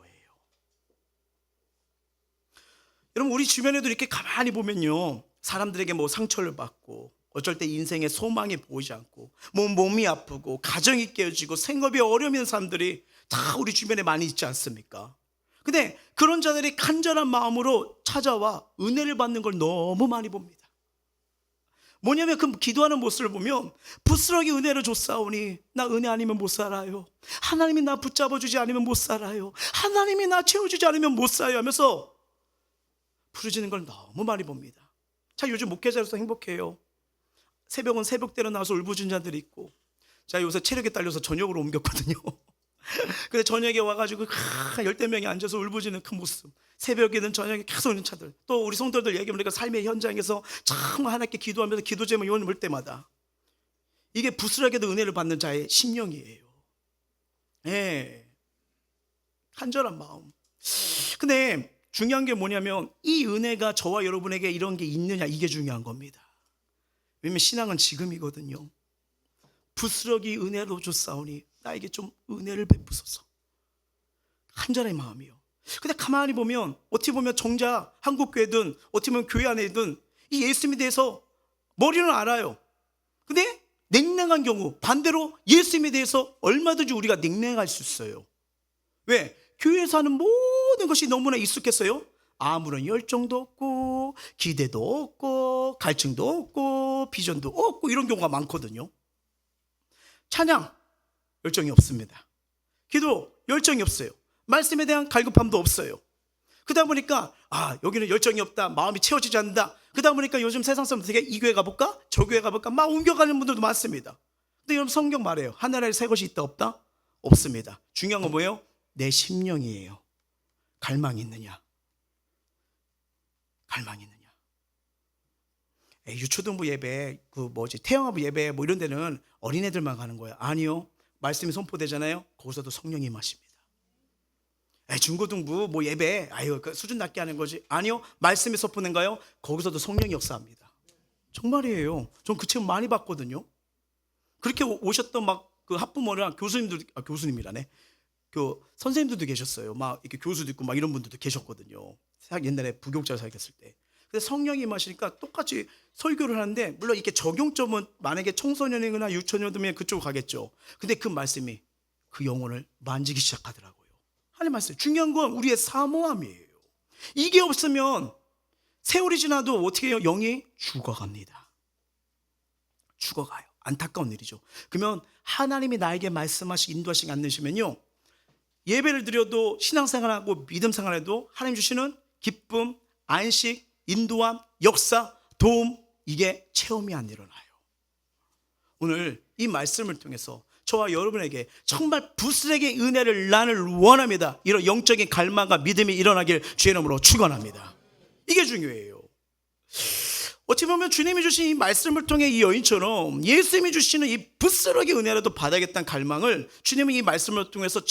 여러분 우리 주변에도 이렇게 가만히 보면요, 사람들에게 뭐 상처를 받고 어쩔 때 인생의 소망이 보이지 않고 몸이 아프고 가정이 깨어지고 생업이 어려움 있는 사람들이 다 우리 주변에 많이 있지 않습니까? 근데 그런 자들이 간절한 마음으로 찾아와 은혜를 받는 걸 너무 많이 봅니다. 뭐냐면 그 기도하는 모습을 보면 부스러기 은혜를 줬사오니 나 은혜 아니면 못 살아요. 하나님이 나 붙잡아주지 않으면 못 살아요. 하나님이 나 채워주지 않으면 못 살아요 하면서 부르짖는 걸 너무 많이 봅니다. 자, 요즘 목회자로서 행복해요. 새벽은 새벽대로 나와서 울부짖는 자들이 있고, 제가 요새 체력에 딸려서 저녁으로 옮겼거든요. 근데 저녁에 와가지고 열댓 명이 앉아서 울부짖는 그 모습, 새벽에는 저녁에 계속 오는 차들, 또 우리 성도들 얘기하면 삶의 현장에서 참 하나님께 기도하면서 기도 제목 요원 물 때마다 이게 부스러기도 은혜를 받는 자의 심령이에요. 예, 간절한 마음. 근데 중요한 게 뭐냐면 이 은혜가 저와 여러분에게 이런 게 있느냐, 이게 중요한 겁니다. 왜냐면 신앙은 지금이거든요. 부스러기 은혜로 줬사오니 나에게 좀 은혜를 베푸소서. 간절한 마음이요. 근데 가만히 보면 어떻게 보면 정작 한국교회든 어떻게 보면 교회 안에든 이 예수님에 대해서 머리는 알아요. 근데 냉랭한 경우, 반대로 예수님에 대해서 얼마든지 우리가 냉랭할 수 있어요. 왜? 교회에서 하는 모든 것이 너무나 익숙했어요. 아무런 열정도 없고 기대도 없고 갈증도 없고 비전도 없고 이런 경우가 많거든요. 찬양 열정이 없습니다. 기도 열정이 없어요. 말씀에 대한 갈급함도 없어요. 그러다 보니까 여기는 열정이 없다, 마음이 채워지지 않는다. 그러다 보니까 요즘 세상 사람들 되게 이 교회 가볼까 저 교회 가볼까 막 옮겨가는 분들도 많습니다. 근데 여러분 성경 말해요. 하늘에 새 것이 있다 없다? 없습니다. 중요한 건 뭐예요? 내 심령이에요. 갈망이 있느냐, 갈망이 있느냐. 유초등부 예배, 태영아부 예배 이런 데는 어린애들만 가는 거예요. 아니요, 말씀이 선포되잖아요. 거기서도 성령이 임하십니다. 중고등부 예배, 그 수준 낮게 하는 거지. 아니요, 말씀이 선포된가요? 거기서도 성령이 역사합니다. 정말이에요. 전 그 책 많이 봤거든요. 그렇게 오셨던 그 학부모랑 교수님이라네. 선생님들도 계셨어요. 이렇게 교수도 있고 이런 분들도 계셨거든요. 옛날에 부교육자로 사역했을 때. 근데 성령이 임하시니까 똑같이 설교를 하는데, 물론 이렇게 적용점은 만약에 청소년이거나 유치원이면 그쪽으로 가겠죠. 근데 그 말씀이 그 영혼을 만지기 시작하더라고요. 하나님 말씀. 중요한 건 우리의 사모함이에요. 이게 없으면 세월이 지나도 어떻게 해요? 영이 죽어갑니다. 죽어가요. 안타까운 일이죠. 그러면 하나님이 나에게 말씀하시고 인도하시지 않으시면요, 예배를 드려도 신앙생활하고 믿음생활해도 하나님 주시는 기쁨, 안식, 인도함, 역사, 도움, 이게 체험이 안 일어나요. 오늘 이 말씀을 통해서 저와 여러분에게 정말 부스러기의 은혜를 나를 원합니다. 이런 영적인 갈망과 믿음이 일어나길 주의 이름으로 축원합니다. 이게 중요해요. 어찌 보면 주님이 주신 이 말씀을 통해 이 여인처럼 예수님이 주시는 이 부스러기 은혜라도 받아야겠다는 갈망을 주님이 이 말씀을 통해서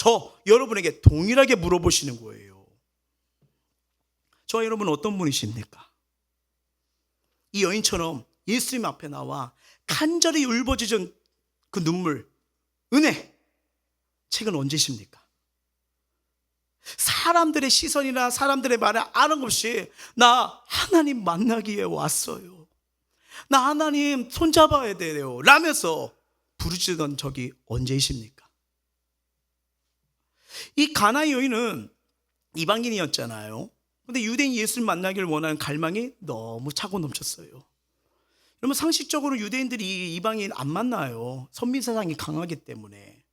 여러분에게 동일하게 물어보시는 거예요. 저와 여러분은 어떤 분이십니까? 이 여인처럼 예수님 앞에 나와 간절히 울부짖은 그 눈물, 은혜, 책은 언제십니까? 사람들의 시선이나 사람들의 말에 아는 없이 나 하나님 만나기에 왔어요, 나 하나님 손잡아야 돼요 라면서 부르짖던 적이 언제이십니까? 이 가나의 여인은 이방인이었잖아요. 근데 유대인 예수를 만나기를 원하는 갈망이 너무 차고 넘쳤어요. 여러분, 상식적으로 유대인들이 이방인 안 만나요. 선민사상이 강하기 때문에.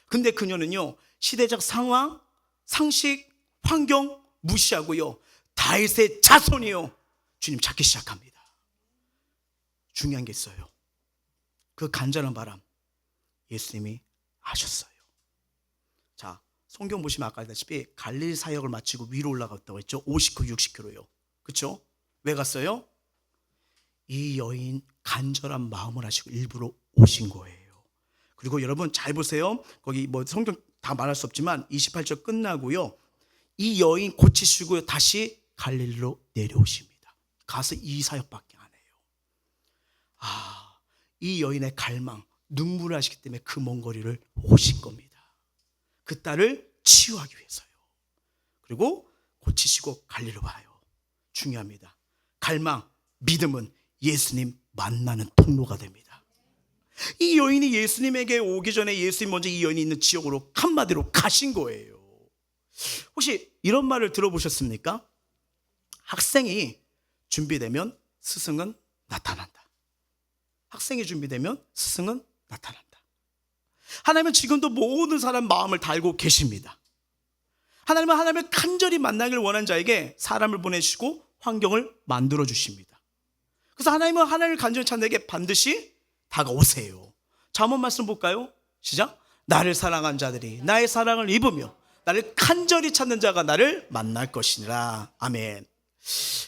근데 그녀는요, 시대적 상황, 상식, 환경 무시하고요, 다윗의 자손이요, 주님 찾기 시작합니다. 중요한 게 있어요. 그 간절한 바람 예수님이 아셨어요. 자, 성경 보시면 아까 알다시피 갈릴리 사역을 마치고 위로 올라갔다고 했죠. 50km, 60km요. 그렇죠? 왜 갔어요? 이 여인 간절한 마음을 하시고 일부러 오신 거예요. 그리고 여러분 잘 보세요. 거기 성경 다 말할 수 없지만 28절 끝나고요, 이 여인 고치시고 다시 갈릴리로 내려오십니다. 가서 이 사역밖에 안 해요. 이 여인의 갈망, 눈물을 하시기 때문에 그 먼 거리를 오신 겁니다. 그 딸을 치유하기 위해서요. 그리고 고치시고 갈릴리로 와요. 중요합니다. 갈망, 믿음은 예수님 만나는 통로가 됩니다. 이 여인이 예수님에게 오기 전에 예수님 먼저 이 여인이 있는 지역으로 한마디로 가신 거예요. 혹시 이런 말을 들어보셨습니까? 학생이 준비되면 스승은 나타난다. 학생이 준비되면 스승은 나타난다. 하나님은 지금도 모든 사람 마음을 달고 계십니다. 하나님은 하나님을 간절히 만나기를 원하는 자에게 사람을 보내시고 환경을 만들어 주십니다. 그래서 하나님은 하나님을 간절히 찾는 자에게 반드시 다가오세요. 잠언 말씀 볼까요? 시작. 나를 사랑한 자들이 나의 사랑을 입으며 나를 간절히 찾는 자가 나를 만날 것이니라. 아멘.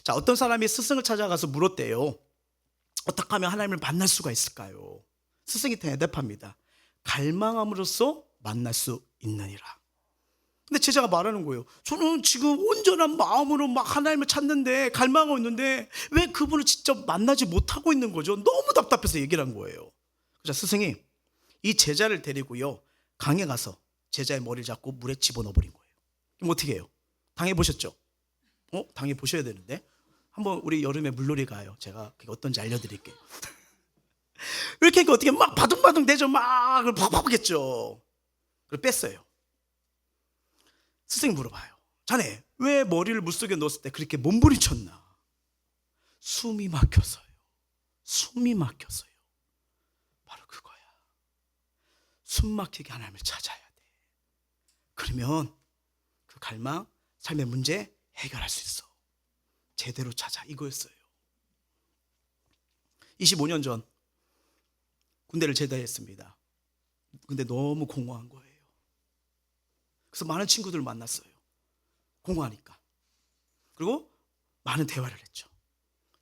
자, 어떤 사람이 스승을 찾아가서 물었대요. 어떻게 하면 하나님을 만날 수가 있을까요? 스승이 대답합니다. 갈망함으로써 만날 수 있느니라. 근데 제자가 말하는 거예요. 저는 지금 온전한 마음으로 막 하나님을 찾는데, 갈망하고 있는데 왜 그분을 직접 만나지 못하고 있는 거죠? 너무 답답해서 얘기를 한 거예요. 자, 스승이 이 제자를 데리고요, 강에 가서 제자의 머리를 잡고 물에 집어넣어 버린 거예요. 그럼 어떻게 해요? 당해보셨죠? 당해보셔야 되는데. 한번 우리 여름에 물놀이 가요. 제가 그게 어떤지 알려드릴게요. 이렇게 하니까 어떻게 막 바둥바둥 대죠. 막 팍팍하겠죠. 그걸 뺐어요. 스승이 물어봐요. 자네 왜 머리를 물속에 넣었을 때 그렇게 몸부림쳤나? 숨이 막혀서요. 숨이 막혀서요. 바로 그거야. 숨 막히게 하나님을 찾아야 돼. 그러면 그 갈망, 삶의 문제 해결할 수 있어. 제대로 찾아, 이거였어요. 25년 전 군대를 제대했습니다. 근데 너무 공허한 거예요. 그래서 많은 친구들을 만났어요. 공허하니까. 그리고 많은 대화를 했죠.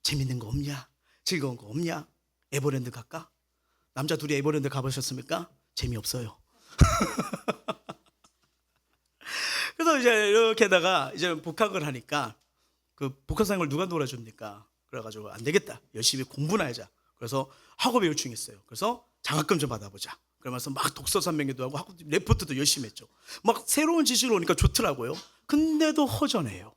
재밌는 거 없냐? 즐거운 거 없냐? 에버랜드 갈까? 남자 둘이 에버랜드 가보셨습니까? 재미없어요. 그래서 이제 이렇게다가 이제 복학을 하니까 그 복학생을 누가 놀아줍니까? 그래가지고 안 되겠다. 열심히 공부나 하자. 그래서 학업에 열중했어요. 그래서 장학금 좀 받아보자. 그러면서 막 독서 산명회도 하고 학업 레포트도 열심히 했죠. 막 새로운 지식을 오니까 좋더라고요. 근데도 허전해요.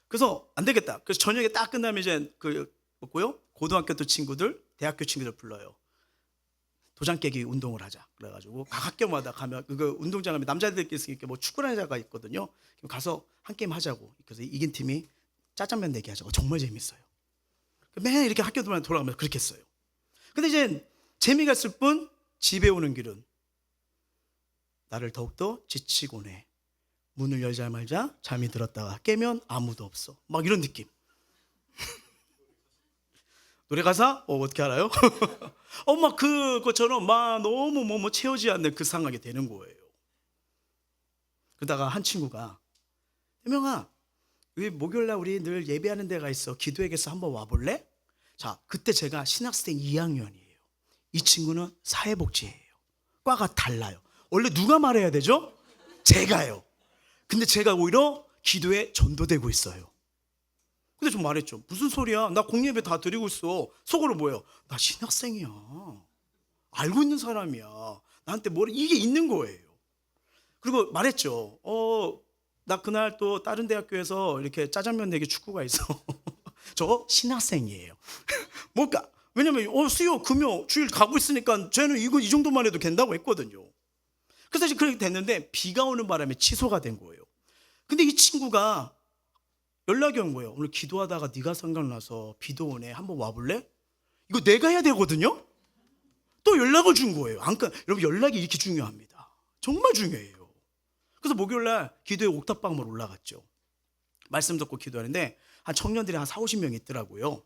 그래서 안 되겠다. 그래서 저녁에 딱 끝나면 이제 그 뭐고요? 고등학교 때 친구들, 대학교 친구들 불러요. 도장 깨기 운동을 하자. 그래가지고 각 학교마다 가면 그 운동장 가면 남자들끼리 이렇게 뭐 축구라는 자가 있거든요. 가서 한 게임 하자고. 그래서 이긴 팀이 짜장면 내기 하자고. 정말 재밌어요. 매일 이렇게 학교들만 돌아가면서 그렇게 했어요. 근데 이제 재미가 있을 뿐 집에 오는 길은 나를 더욱더 지치곤 해. 문을 열자마자 잠이 들었다가 깨면 아무도 없어. 막 이런 느낌. 노래 가사? 어떻게 알아요? 막 그것처럼 막 너무 뭐 채워지지 않는 그 상황이 되는 거예요. 그러다가 한 친구가, 대명아, 왜 목요일날 우리 늘 예배하는 데가 있어. 기도회에서 한번 와볼래? 자, 그때 제가 신학생 2학년이에요. 이 친구는 사회복지예요. 과가 달라요. 원래 누가 말해야 되죠? 제가요. 근데 제가 오히려 기도에 전도되고 있어요. 근데 좀 말했죠. 무슨 소리야? 나 공예배 다 드리고 있어. 속으로 뭐예요? 나 신학생이야. 알고 있는 사람이야. 나한테 뭘 이게 있는 거예요. 그리고 말했죠. 나 그날 또 다른 대학교에서 이렇게 짜장면 내기 축구가 있어. 저 신학생이에요. 뭘까? 왜냐면 수요, 금요, 주일 가고 있으니까 쟤는 이거 이 정도만 해도 된다고 했거든요. 그래서 이제 그렇게 됐는데 비가 오는 바람에 취소가 된 거예요. 근데 이 친구가 연락이 온 거예요. 오늘 기도하다가 네가 생각나서 비도 오네. 한번 와볼래? 이거 내가 해야 되거든요. 또 연락을 준 거예요. 여러분 연락이 이렇게 중요합니다. 정말 중요해요. 그래서 목요일날 기도회 옥탑방으로 올라갔죠. 말씀 듣고 기도하는데 한 청년들이 한 40-50명 있더라고요.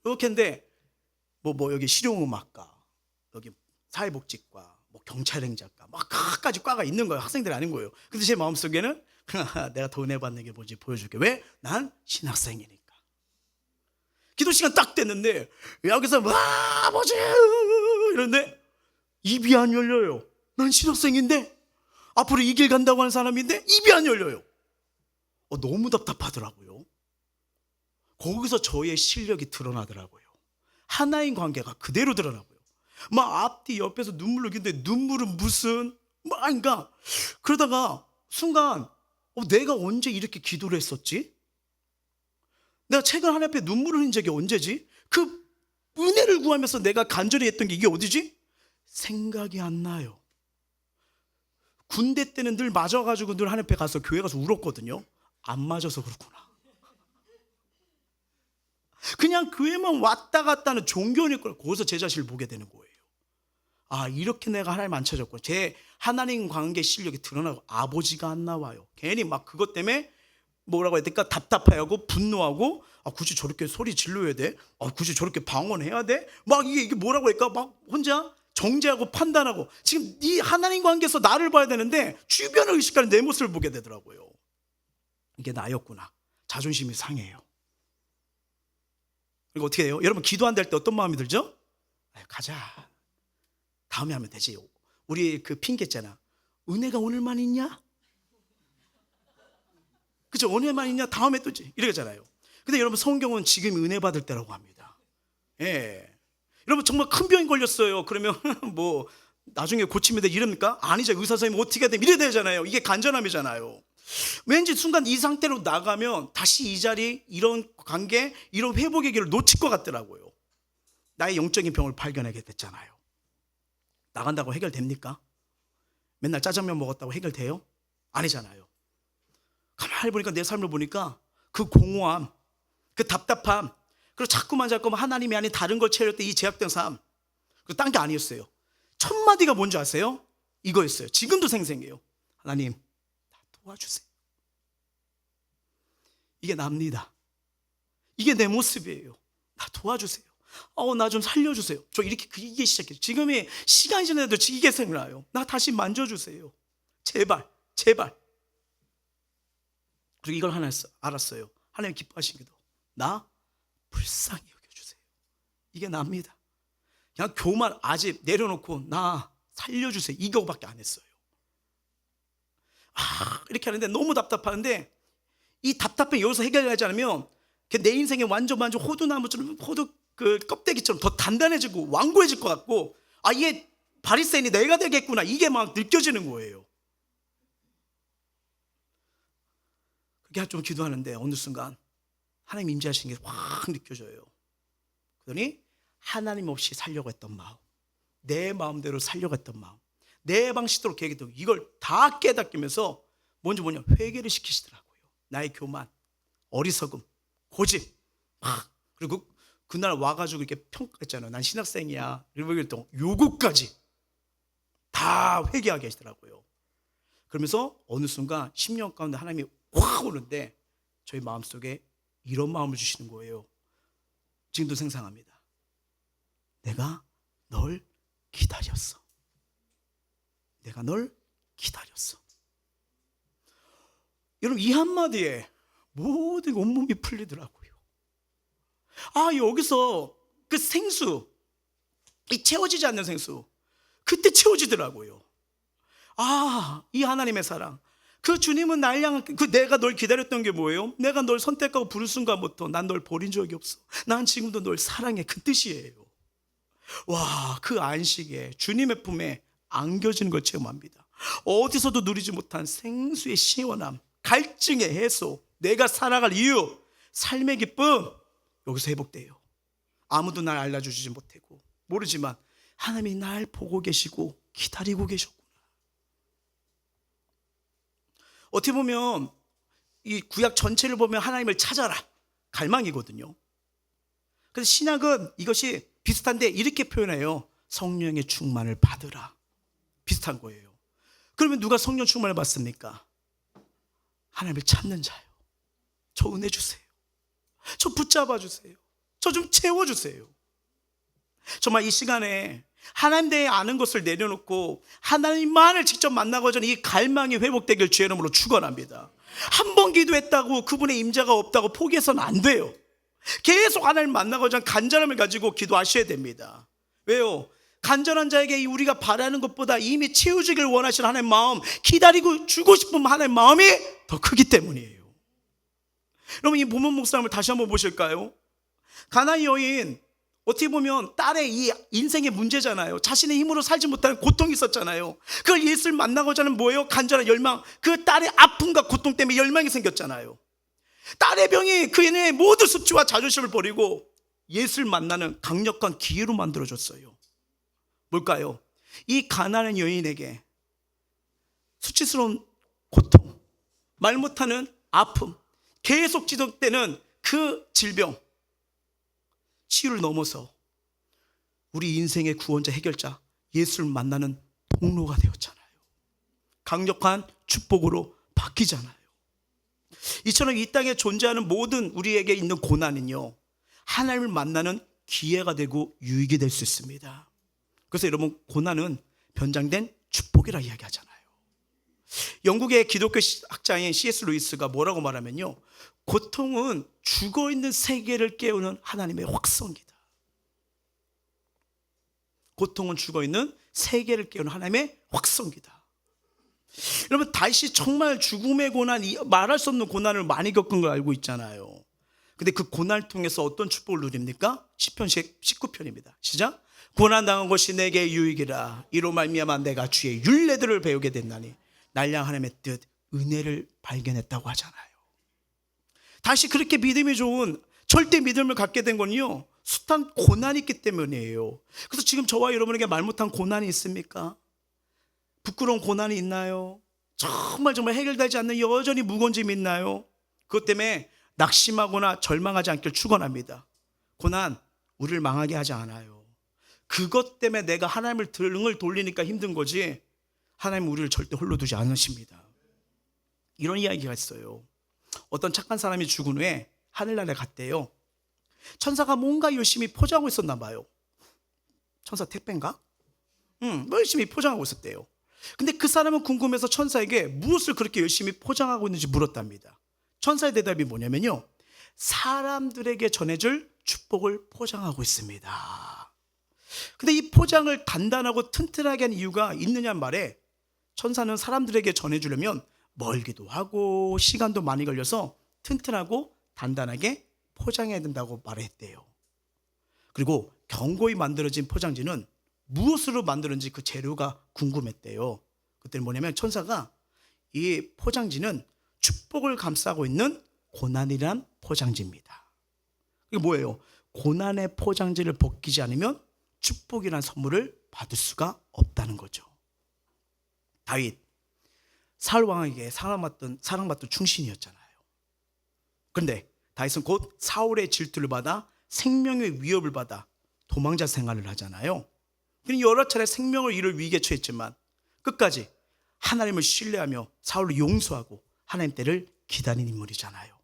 이렇게 했는데 뭐 여기 실용음악과, 여기 사회복지과, 뭐 경찰행정과, 막 각가지 과가 있는 거예요. 학생들이 아닌 거예요. 근데 제 마음속에는 내가 더 은혜 받는 게 뭔지 보여줄게. 왜? 난 신학생이니까. 기도 시간 딱 됐는데 여기서 뭐지? 이런데 입이 안 열려요. 난 신학생인데 앞으로 이 길 간다고 하는 사람인데 입이 안 열려요. 너무 답답하더라고요. 거기서 저의 실력이 드러나더라고요. 하나인 관계가 그대로 드러나고요. 막 앞뒤 옆에서 눈물을 흘리는데 눈물은 무슨 그러니까 그러다가 순간 내가 언제 이렇게 기도를 했었지? 내가 최근 하나님 앞에 눈물을 흘린 적이 언제지? 그 은혜를 구하면서 내가 간절히 했던 게 이게 어디지? 생각이 안 나요. 군대 때는 늘 맞아가지고 늘 하나님 앞에 가서 교회 가서 울었거든요. 안 맞아서 그렇구나. 그냥 교회만 왔다 갔다 하는 종교니까 거기서 제 자신을 보게 되는 거예요. 이렇게 내가 하나님 안 찾았고 제 하나님 관계 실력이 드러나고 아버지가 안 나와요. 괜히 막 그것 때문에 뭐라고 해야 될까? 답답해하고 분노하고 굳이 저렇게 소리 질러야 돼? 굳이 저렇게 방언해야 돼? 막 이게 뭐라고 할까? 막 혼자 정죄하고 판단하고 지금 네 하나님 관계에서 나를 봐야 되는데 주변을 의식하는 내 모습을 보게 되더라고요. 이게 나였구나. 자존심이 상해요. 그리고 어떻게 해요? 여러분 기도한다 할 때 어떤 마음이 들죠? 가자. 다음에 하면 되지. 우리 그 핑계 있잖아. 은혜가 오늘만 있냐? 그죠? 은혜만 있냐? 다음에 또지. 이러잖아요. 근데 여러분 성경은 지금 은혜 받을 때라고 합니다. 예. 여러분 정말 큰 병이 걸렸어요. 그러면 뭐 나중에 고치면 돼 이럽니까? 아니죠. 의사 선생님 어떻게 해야 돼? 이래야 되잖아요. 이게 간절함이잖아요. 왠지 순간 이 상태로 나가면 다시 이 자리, 이런 관계, 이런 회복의 길을 놓칠 것 같더라고요. 나의 영적인 병을 발견하게 됐잖아요. 나간다고 해결됩니까? 맨날 짜장면 먹었다고 해결돼요? 아니잖아요. 가만히 보니까 내 삶을 보니까 그 공허함, 그 답답함, 그리고 자꾸만 하나님이 아닌 다른 걸 채울 때 이 제약된 삶, 그리고 딴 게 아니었어요. 첫 마디가 뭔지 아세요? 이거였어요. 지금도 생생해요. 하나님 나 도와주세요. 이게 납니다. 이게 내 모습이에요. 나 도와주세요. 나 좀 살려주세요. 저 이렇게 이게 시작해요. 지금이 시간이 지나도 이게 생각나요. 나 다시 만져주세요. 제발 제발. 그리고 이걸 하나 알았어요. 하나님 기뻐하신 기도. 나 불쌍히 여겨주세요. 이게 납니다. 그냥 교만 아직 내려놓고 나 살려주세요. 이거밖에 안 했어요. 이렇게 하는데 너무 답답한데 이 답답함이 여기서 해결하지 않으면 내 인생에 완전 호두나무처럼 호두 그 껍데기처럼 더 단단해지고 완고해질 것 같고 이게 바리새인이 내가 되겠구나 이게 막 느껴지는 거예요. 그렇게 좀 기도하는데 어느 순간 하나님 임재하시는 게 확 느껴져요. 그러더니 하나님 없이 살려고 했던 마음, 내 마음대로 살려고 했던 마음, 내 방식대로 계획했던 이걸 다 깨닫기면서 먼저 회개를 시키시더라고요. 나의 교만, 어리석음, 고집 그리고 그날 와가지고 이렇게 평가했잖아요. 난 신학생이야. 그리고 요구까지 다 회개하게 하시더라고요. 그러면서 어느 순간 10년 가운데 하나님이 확 오는데 저희 마음속에 이런 마음을 주시는 거예요. 지금도 생생합니다. 내가 널 기다렸어. 내가 널 기다렸어. 여러분 이 한마디에 모든 온몸이 풀리더라고요. 여기서 그 생수, 이 채워지지 않는 생수, 그때 채워지더라고요. 이 하나님의 사랑, 그 주님은 날 향한 내가 널 기다렸던 게 뭐예요? 내가 널 선택하고 부른 순간부터 난 널 버린 적이 없어. 난 지금도 널 사랑해. 그 뜻이에요. 그 안식에 주님의 품에 안겨지는 걸 체험합니다. 어디서도 누리지 못한 생수의 시원함, 갈증의 해소, 내가 살아갈 이유, 삶의 기쁨, 여기서 회복돼요. 아무도 날 알려주지 못하고 모르지만 하나님이 날 보고 계시고 기다리고 계셨구나. 어떻게 보면 이 구약 전체를 보면 하나님을 찾아라 갈망이거든요. 그래서 신약은 이것이 비슷한데 이렇게 표현해요. 성령의 충만을 받으라. 비슷한 거예요. 그러면 누가 성령 충만을 받습니까? 하나님을 찾는 자요. 저 은혜 주세요. 저 붙잡아 주세요. 저 좀 채워주세요. 정말 이 시간에 하나님 대해 아는 것을 내려놓고 하나님만을 직접 만나고자 하는 이 갈망이 회복되길 주의 이름으로 축원합니다. 한 번 기도했다고 그분의 임재가 없다고 포기해서는 안 돼요. 계속 하나님 만나고자 하는 간절함을 가지고 기도하셔야 됩니다. 왜요? 간절한 자에게 우리가 바라는 것보다 이미 채워주길 원하시는 하나님의 마음, 기다리고 주고 싶은 하나님의 마음이 더 크기 때문이에요. 여러분 이 본문 묵상을 다시 한번 보실까요? 가나안 여인, 어떻게 보면 딸의 이 인생의 문제잖아요. 자신의 힘으로 살지 못하는 고통이 있었잖아요. 그걸 예수를 만나고자 하는 뭐예요? 간절한 열망. 그 딸의 아픔과 고통 때문에 열망이 생겼잖아요. 딸의 병이 그의 모든 수치와 자존심을 버리고 예수를 만나는 강력한 기회로 만들어줬어요. 뭘까요? 이 가난한 여인에게 수치스러운 고통, 말 못하는 아픔, 계속 지속되는 그 질병, 치유를 넘어서 우리 인생의 구원자 해결자 예수를 만나는 통로가 되었잖아요. 강력한 축복으로 바뀌잖아요. 이처럼 이 땅에 존재하는 모든 우리에게 있는 고난은요, 하나님을 만나는 기회가 되고 유익이 될 수 있습니다. 그래서 여러분, 고난은 변장된 축복이라 이야기하잖아요. 영국의 기독교 학자인 C.S. 루이스가 뭐라고 말하면요, 고통은 죽어있는 세계를 깨우는 하나님의 확성기다. 고통은 죽어있는 세계를 깨우는 하나님의 확성기다. 여러분, 다윗이 정말 죽음의 고난, 말할 수 없는 고난을 많이 겪은 걸 알고 있잖아요. 근데 그 고난을 통해서 어떤 축복을 누립니까? 시편 19편입니다. 시작. 고난당한 것이 내게 유익이라. 이로 말미암아 내가 주의 율례들을 배우게 됐나니. 날량 하나님의 뜻, 은혜를 발견했다고 하잖아요. 다시 그렇게 믿음이 좋은, 절대 믿음을 갖게 된 건요, 숱한 고난이 있기 때문이에요. 그래서 지금 저와 여러분에게 말 못한 고난이 있습니까? 부끄러운 고난이 있나요? 정말 해결되지 않는 여전히 무거운 짐이 있나요? 그것 때문에 낙심하거나 절망하지 않길 축원합니다. 고난 우리를 망하게 하지 않아요. 그것 때문에 내가 하나님을 등을 돌리니까 힘든 거지, 하나님은 우리를 절대 홀로 두지 않으십니다. 이런 이야기가 있어요. 어떤 착한 사람이 죽은 후에 하늘나라에 갔대요. 천사가 뭔가 열심히 포장하고 있었나 봐요. 천사 택배인가? 뭐 열심히 포장하고 있었대요. 근데 그 사람은 궁금해서 천사에게 무엇을 그렇게 열심히 포장하고 있는지 물었답니다. 천사의 대답이 뭐냐면요, 사람들에게 전해줄 축복을 포장하고 있습니다. 근데 이 포장을 단단하고 튼튼하게 한 이유가 있느냐는 말에, 천사는 사람들에게 전해주려면 멀기도 하고 시간도 많이 걸려서 튼튼하고 단단하게 포장해야 된다고 말했대요. 그리고 견고히 만들어진 포장지는 무엇으로 만들었는지 그 재료가 궁금했대요. 그때는 뭐냐면, 천사가 이 포장지는 축복을 감싸고 있는 고난이란 포장지입니다. 이게 뭐예요? 고난의 포장지를 벗기지 않으면 축복이란 선물을 받을 수가 없다는 거죠. 다윗, 사울 왕에게 사랑받던 충신이었잖아요. 그런데 다윗은 곧 사울의 질투를 받아 생명의 위협을 받아 도망자 생활을 하잖아요. 그는 여러 차례 생명을 잃을 위기에 처했지만 끝까지 하나님을 신뢰하며 사울을 용서하고 하나님 때를 기다린 인물이잖아요.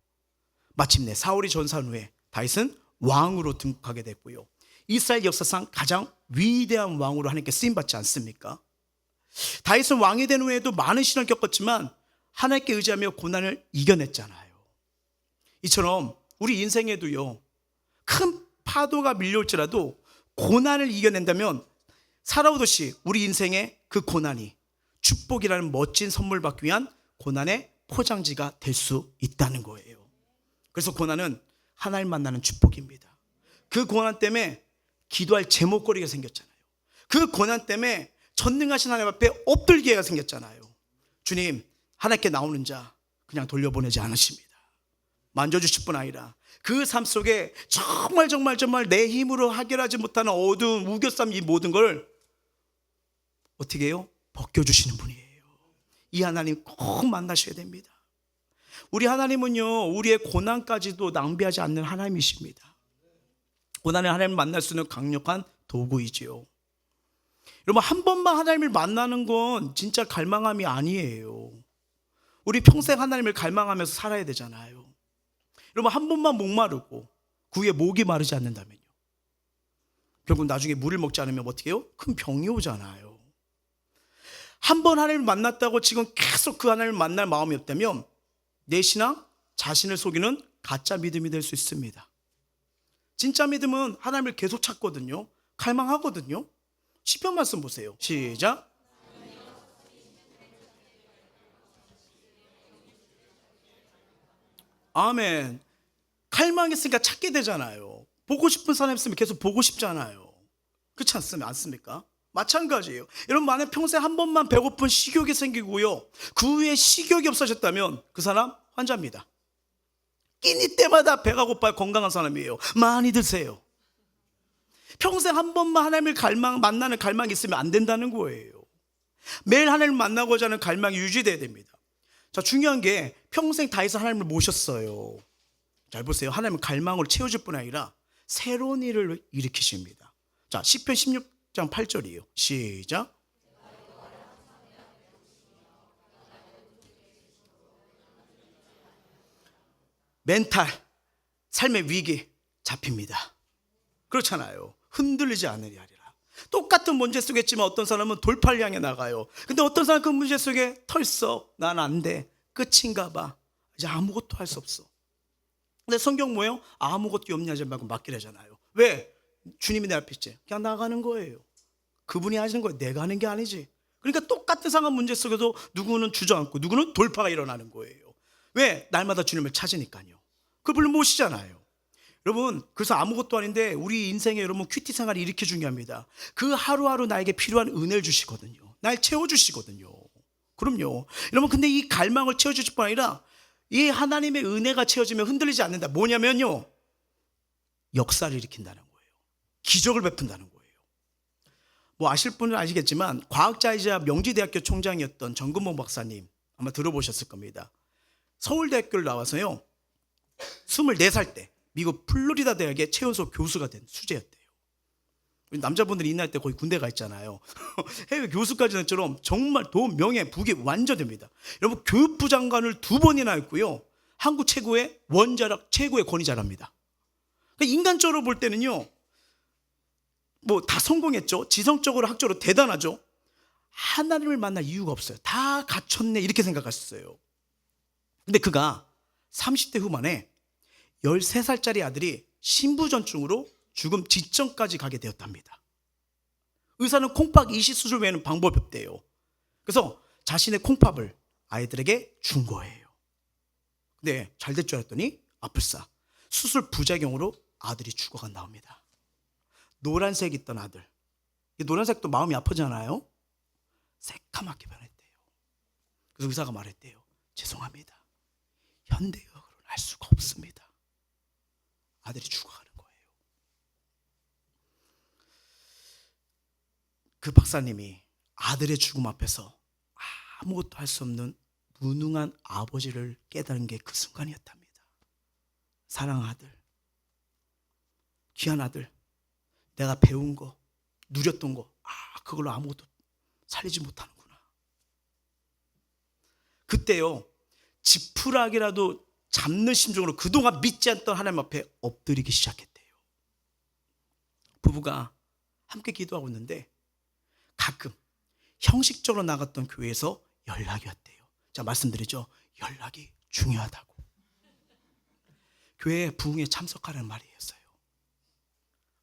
마침내 사울이 전사한 후에 다윗은 왕으로 등극하게 됐고요, 이스라엘 역사상 가장 위대한 왕으로 하나님께 쓰임받지 않습니까? 다윗은 왕이 된 후에도 많은 시련을 겪었지만 하나님께 의지하며 고난을 이겨냈잖아요. 이처럼 우리 인생에도요, 큰 파도가 밀려올지라도 고난을 이겨낸다면 살아오듯이 우리 인생의 그 고난이 축복이라는 멋진 선물 받기 위한 고난의 포장지가 될 수 있다는 거예요. 그래서 고난은 하나님 만나는 축복입니다. 그 고난 때문에 기도할 제목거리가 생겼잖아요. 그 고난 때문에 전능하신 하나님 앞에 엎드기가 생겼잖아요. 주님, 하나님께 나오는 자 그냥 돌려보내지 않으십니다. 만져주실 뿐 아니라 그 삶 속에 정말 내 힘으로 해결하지 못하는 어두운 우겨쌈, 이 모든 걸 어떻게 해요? 벗겨주시는 분이에요. 이 하나님 꼭 만나셔야 됩니다. 우리 하나님은요, 우리의 고난까지도 낭비하지 않는 하나님이십니다. 고난의 하나님을 만날 수 있는 강력한 도구이지요. 여러분, 한 번만 하나님을 만나는 건 진짜 갈망함이 아니에요. 우리 평생 하나님을 갈망하면서 살아야 되잖아요. 여러분, 한 번만 목마르고 그 후에 목이 마르지 않는다면요, 결국 나중에 물을 먹지 않으면 어떻게 해요? 큰 병이 오잖아요. 한 번 하나님을 만났다고 지금 계속 그 하나님을 만날 마음이 없다면 내 신앙 자신을 속이는 가짜 믿음이 될 수 있습니다. 진짜 믿음은 하나님을 계속 찾거든요. 갈망하거든요. 시편 말씀 보세요. 시작. 아멘. 갈망했으니까 찾게 되잖아요. 보고 싶은 사람 있으면 계속 보고 싶잖아요. 그렇지 않습니까? 마찬가지예요. 여러분, 만약 평생 한 번만 배고픈 식욕이 생기고요, 그 후에 식욕이 없어졌다면 그 사람 환자입니다. 끼니 때마다 배가 고파요. 건강한 사람이에요. 많이 드세요. 평생 한 번만 하나님을 만나는 갈망이 있으면 안 된다는 거예요. 매일 하나님을 만나고자 하는 갈망이 유지돼야 됩니다. 자, 중요한 게 평생 다해서 하나님을 모셨어요. 잘 보세요. 하나님은 갈망으로 채워줄 뿐 아니라 새로운 일을 일으키십니다. 자, 시편 16장 8절이에요. 시작. 멘탈, 삶의 위기 잡힙니다. 그렇잖아요. 흔들리지 않으리 하리라. 똑같은 문제 속에 있지만 어떤 사람은 돌파를 향해 나가요. 근데 어떤 사람은 그 문제 속에 털썩, 난 안 돼, 끝인가 봐, 이제 아무것도 할 수 없어. 근데 성경 뭐예요? 아무것도 염려하지 말고 맡기라잖아요. 왜? 주님이 내 앞에 있지. 그냥 나가는 거예요. 그분이 하시는 거예요. 내가 하는 게 아니지. 그러니까 똑같은 상황 문제 속에도 누구는 주저앉고 누구는 돌파가 일어나는 거예요. 왜? 날마다 주님을 찾으니까요. 그분을 모시잖아요. 여러분, 그래서 아무것도 아닌데 우리 인생에 여러분 큐티 생활이 이렇게 중요합니다. 그 하루하루 나에게 필요한 은혜를 주시거든요. 날 채워주시거든요. 그럼요. 여러분, 근데 이 갈망을 채워주실 뿐 아니라 이 하나님의 은혜가 채워지면 흔들리지 않는다. 뭐냐면요, 역사를 일으킨다는 거예요. 기적을 베푼다는 거예요. 뭐 아실 분은 아시겠지만 과학자이자 명지대학교 총장이었던 정근봉 박사님 아마 들어보셨을 겁니다. 서울대학교를 나와서요 24살 때 미국 플로리다 대학의 최연소 교수가 된 수재였대요. 남자분들이 이 나이 때 거의 군대 가 있잖아요. 해외 교수까지 된처럼 정말 돈, 명예, 부귀 완전 됩니다. 여러분, 교육부 장관을 2번이나 했고요, 한국 최고의 원자력 최고의 권위자랍니다. 그러니까 인간적으로 볼 때는요 뭐 다 성공했죠. 지성적으로 학적으로 대단하죠. 하나님을 만날 이유가 없어요. 다 갖췄네 이렇게 생각했어요. 근데 그가 30대 후반에 13살짜리 아들이 신부전증으로 죽음 직전까지 가게 되었답니다. 의사는 콩팥 이식 수술 외에는 방법이 없대요. 그래서 자신의 콩팥을 아이들에게 준 거예요. 근데 잘 될 줄 알았더니 아플싸 수술 부작용으로 아들이 죽어간답니다. 노란색 있던 아들, 노란색도 마음이 아프잖아요. 새까맣게 변했대요. 그래서 의사가 말했대요. 죄송합니다, 현대의학으로는 알 수가 없습니다. 아들이 죽어가는 거예요. 그 박사님이 아들의 죽음 앞에서 아무것도 할 수 없는 무능한 아버지를 깨달은 게 그 순간이었답니다. 사랑하는 아들, 귀한 아들, 내가 배운 거, 누렸던 거, 그걸로 아무것도 살리지 못하는구나. 그때요 지푸라기라도 잡는 심정으로 그동안 믿지 않던 하나님 앞에 엎드리기 시작했대요. 부부가 함께 기도하고 있는데 가끔 형식적으로 나갔던 교회에서 연락이 왔대요. 자, 말씀드리죠. 연락이 중요하다고. 교회 부흥에 참석하라는 말이었어요.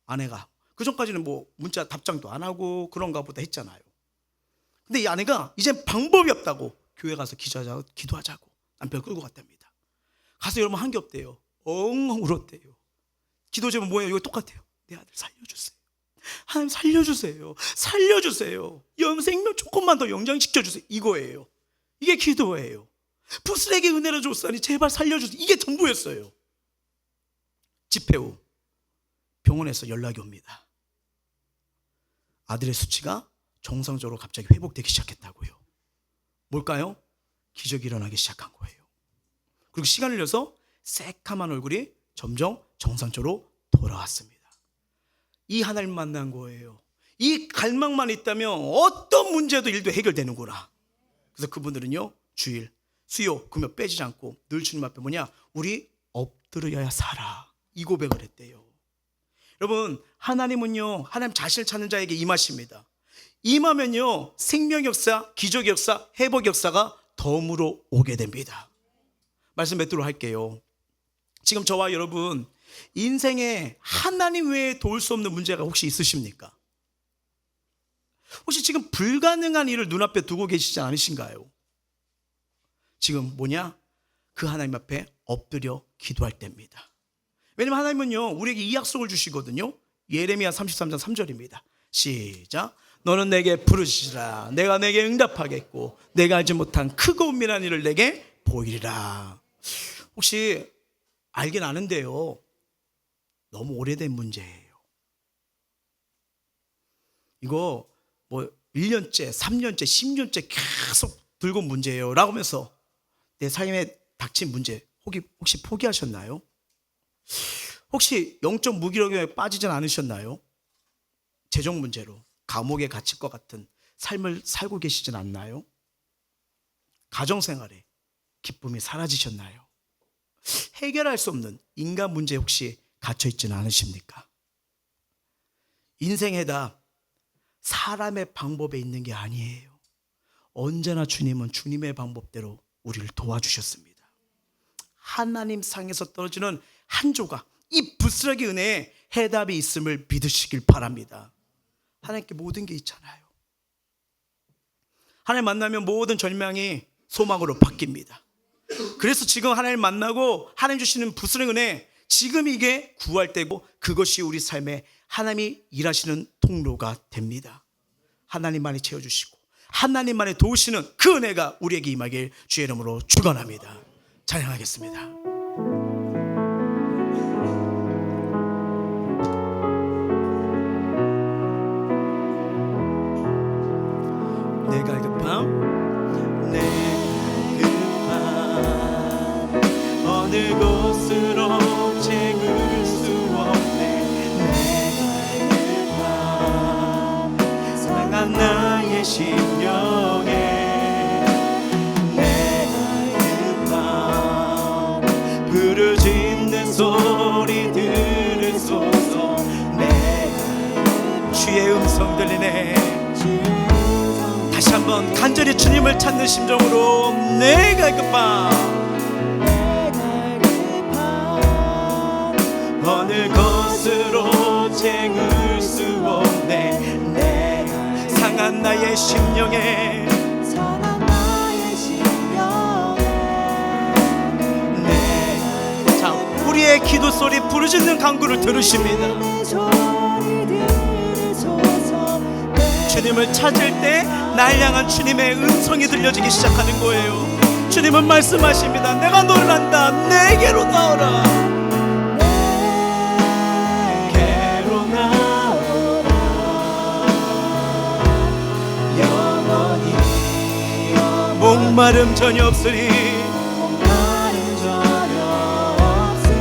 아내가 그전까지는 뭐 문자 답장도 안 하고 그런가 보다 했잖아요. 근데 이 아내가 이젠 방법이 없다고 교회 가서 기도하자고 남편을 끌고 갔답니다. 가서 여러분 한 게 없대요. 엉엉 울었대요. 기도 제목 뭐예요? 이거 똑같아요. 내 아들 살려주세요. 하나님 살려주세요. 살려주세요. 생명 조금만 더 영장시켜주세요. 이거예요. 이게 기도예요. 부스에게 은혜를 줬으니 제발 살려주세요. 이게 전부였어요. 집회 후 병원에서 연락이 옵니다. 아들의 수치가 정상적으로 갑자기 회복되기 시작했다고요. 뭘까요? 기적이 일어나기 시작한 거예요. 그리고 시간을 흘려서 새카만 얼굴이 점점 정상적으로 돌아왔습니다. 이 하나님 만난 거예요. 이 갈망만 있다면 어떤 문제도 일도 해결되는구나. 그래서 그분들은요 주일, 수요, 금요 빼지 않고 늘 주님 앞에 우리 엎드려야 살아, 이 고백을 했대요. 여러분, 하나님은요 하나님 자신을 찾는 자에게 임하십니다. 임하면요 생명 역사, 기적 역사, 회복 역사가 덤으로 오게 됩니다. 말씀 맺도록 할게요. 지금 저와 여러분 인생에 하나님 외에 도울 수 없는 문제가 혹시 있으십니까? 혹시 지금 불가능한 일을 눈앞에 두고 계시지 않으신가요? 지금 그 하나님 앞에 엎드려 기도할 때입니다. 왜냐면 하나님은요 우리에게 이 약속을 주시거든요. 예레미야 33장 3절입니다. 시작. 너는 내게 부르시라. 내가 내게 응답하겠고 내가 알지 못한 크고 은밀한 일을 내게 보이리라. 혹시 알긴 아는데요 너무 오래된 문제예요. 이거 뭐 1년째, 3년째, 10년째 계속 들고 온 문제예요 라고 하면서 내 삶에 닥친 문제 혹시 포기하셨나요? 혹시 영적 무기력에 빠지진 않으셨나요? 재정 문제로 감옥에 갇힐 것 같은 삶을 살고 계시진 않나요? 가정생활에 기쁨이 사라지셨나요? 해결할 수 없는 인간 문제 혹시 갇혀있지는 않으십니까? 인생의 답, 사람의 방법에 있는 게 아니에요. 언제나 주님은 주님의 방법대로 우리를 도와주셨습니다. 하나님 상에서 떨어지는 한 조각, 이 부스러기 은혜에 해답이 있음을 믿으시길 바랍니다. 하나님께 모든 게 있잖아요. 하나님 만나면 모든 절망이 소망으로 바뀝니다. 그래서 지금 하나님 만나고 하나님 주시는 부스러기 은혜, 지금 이게 구할 때고 그것이 우리 삶에 하나님이 일하시는 통로가 됩니다. 하나님만이 채워주시고 하나님만이 도우시는 그 은혜가 우리에게 임하길 주의 이름으로 축원합니다. 찬양하겠습니다. 내가 급함, 내가 급함, 어느 곳으로 채울 수 없네. 내가 급함, 상한 나의 심령에. 내가 급함, 부르짖는 소리 들으소서. 내가 주의 음성 들리네. 다시 한번 간절히 주님을 찾는 심정으로 내가 급함, 어느 곳으로 채울 수 없네. 내가 상한 나의 심령에. 자, 우리의 기도 소리 부르짖는 간구를 들으십니다. 주님을 찾을 때 날 향한 주님의 음성이 들려지기 시작하는 거예요. 주님은 말씀하십니다. 내가 놀란다. 내게로 나오라. 내게로 나오라. 영원히 목마름 전혀 없으리. 목마름 전혀 없으리.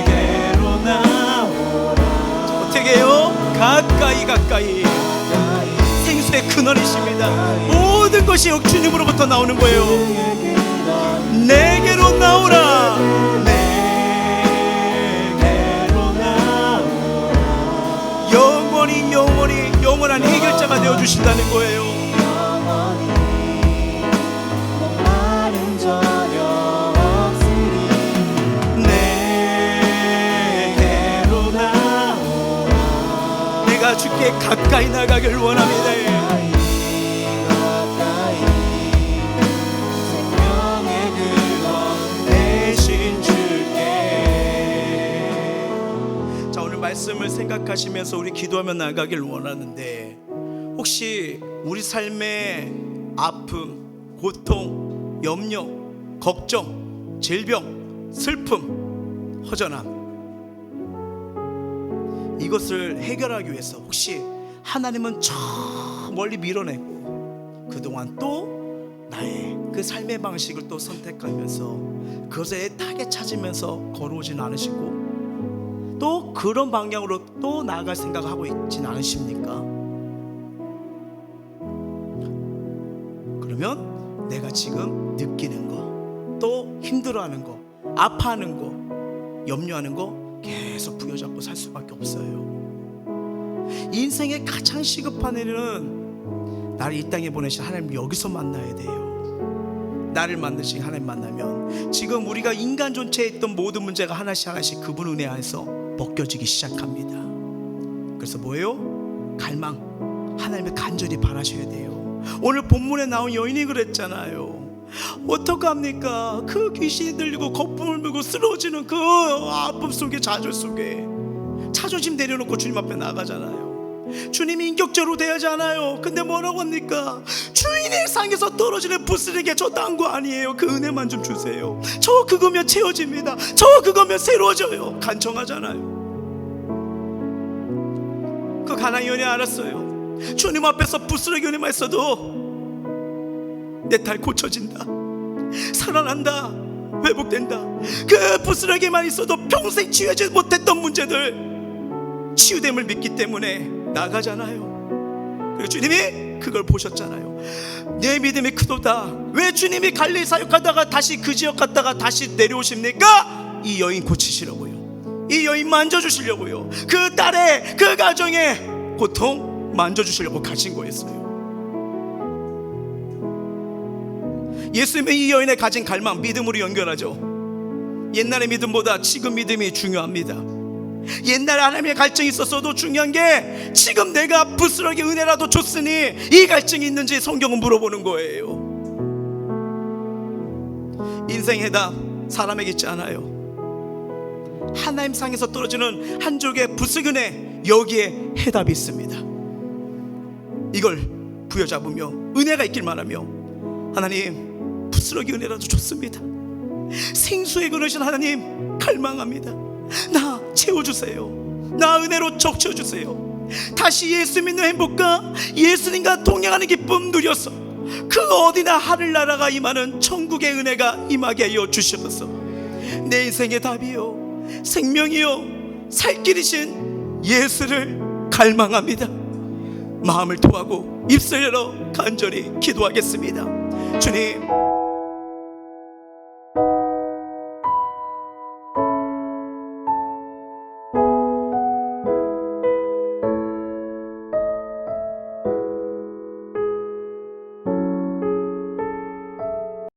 내게로 나오라. 어떻게 해요? 가까이 가까이. 생수의 근원이십니다. 모든 것이 주님으로부터 나오는 거예요. 내게로 나오라. 내게로 나오라. 영원히 영원히 영원한 해결자가 되어주신다는 거예요. 목마름 전혀 없으리. 내게로 나오라. 내가 주께 가까이 나가길 원합니다. 생명의 근원 대신 주께. 자, 오늘 말씀을 생각하시면서 우리 기도하며 나가길 원하는데, 혹시 우리 삶의 아픔, 고통, 염려, 걱정, 질병, 슬픔, 허전함, 이것을 해결하기 위해서 혹시 하나님은 저 멀리 밀어내고 그동안 또 나의 그 삶의 방식을 또 선택하면서 그것에 애타게 찾으면서 걸어오진 않으시고 또 그런 방향으로 또 나아갈 생각하고 있진 않으십니까? 그러면 내가 지금 느끼는 거, 또 힘들어하는 거, 아파하는 거, 염려하는 거 계속 부여잡고 살 수밖에 없어요. 인생의 가장 시급한 일은 나를 이 땅에 보내신 하나님 여기서 만나야 돼요. 나를 만드신 하나님 만나면 지금 우리가 인간 존재에 있던 모든 문제가 하나씩 하나씩 그분 은혜 안에서 벗겨지기 시작합니다. 그래서 뭐예요? 갈망, 하나님의 간절히 바라셔야 돼요. 오늘 본문에 나온 여인이 그랬잖아요. 어떡합니까? 그 귀신이 들리고 거품을 물고 쓰러지는 그 아픔 속에, 좌절 속에 자존심 내려놓고 주님 앞에 나가잖아요. 주님이 인격적으로 대하잖아요. 근데 뭐라고 합니까? 주인의 상에서 떨어지는 부스에게 저 딴 거 아니에요. 그 은혜만 좀 주세요. 저 그거면 채워집니다. 저 그거면 새로워져요. 간청하잖아요. 그 가나안 여인이 알았어요. 주님 앞에서 부스러기 은혜만 있어도 내 딸 고쳐진다, 살아난다, 회복된다. 그 부스러기만 있어도 평생 치유하지 못했던 문제들 치유됨을 믿기 때문에 나가잖아요. 그리고 주님이 그걸 보셨잖아요. 내 믿음이 크도다. 왜 주님이 갈릴리 사역하다가 다시 그 지역 갔다가 다시 내려오십니까? 이 여인 고치시려고요. 이 여인 만져주시려고요. 그 딸의 그 가정의 고통 만져주시려고 가신 거였어요. 예수님은 이 여인의 가진 갈망 믿음으로 연결하죠. 옛날의 믿음보다 지금 믿음이 중요합니다. 옛날에 하나님의 갈증이 있었어도 중요한 게 지금 내가 부스러기 은혜라도 줬으니 이 갈증이 있는지 성경은 물어보는 거예요. 인생의 해답 사람에게 있지 않아요. 하나님 상에서 떨어지는 한 족의 부스러기 은혜, 여기에 해답이 있습니다. 이걸 부여잡으며 은혜가 있길 바라며, 하나님 부스러기 은혜라도 줬습니다. 생수의 그릇인 하나님 갈망합니다. 나 채워주세요. 나 은혜로 적셔주세요. 다시 예수 믿는 행복과 예수님과 동행하는 기쁨 누려서 그 어디나 하늘나라가 임하는 천국의 은혜가 임하게 하여 주시옵소서. 내 인생의 답이요 생명이요 살 길이신 예수를 갈망합니다. 마음을 토하고 입술 열어 간절히 기도하겠습니다. 주님,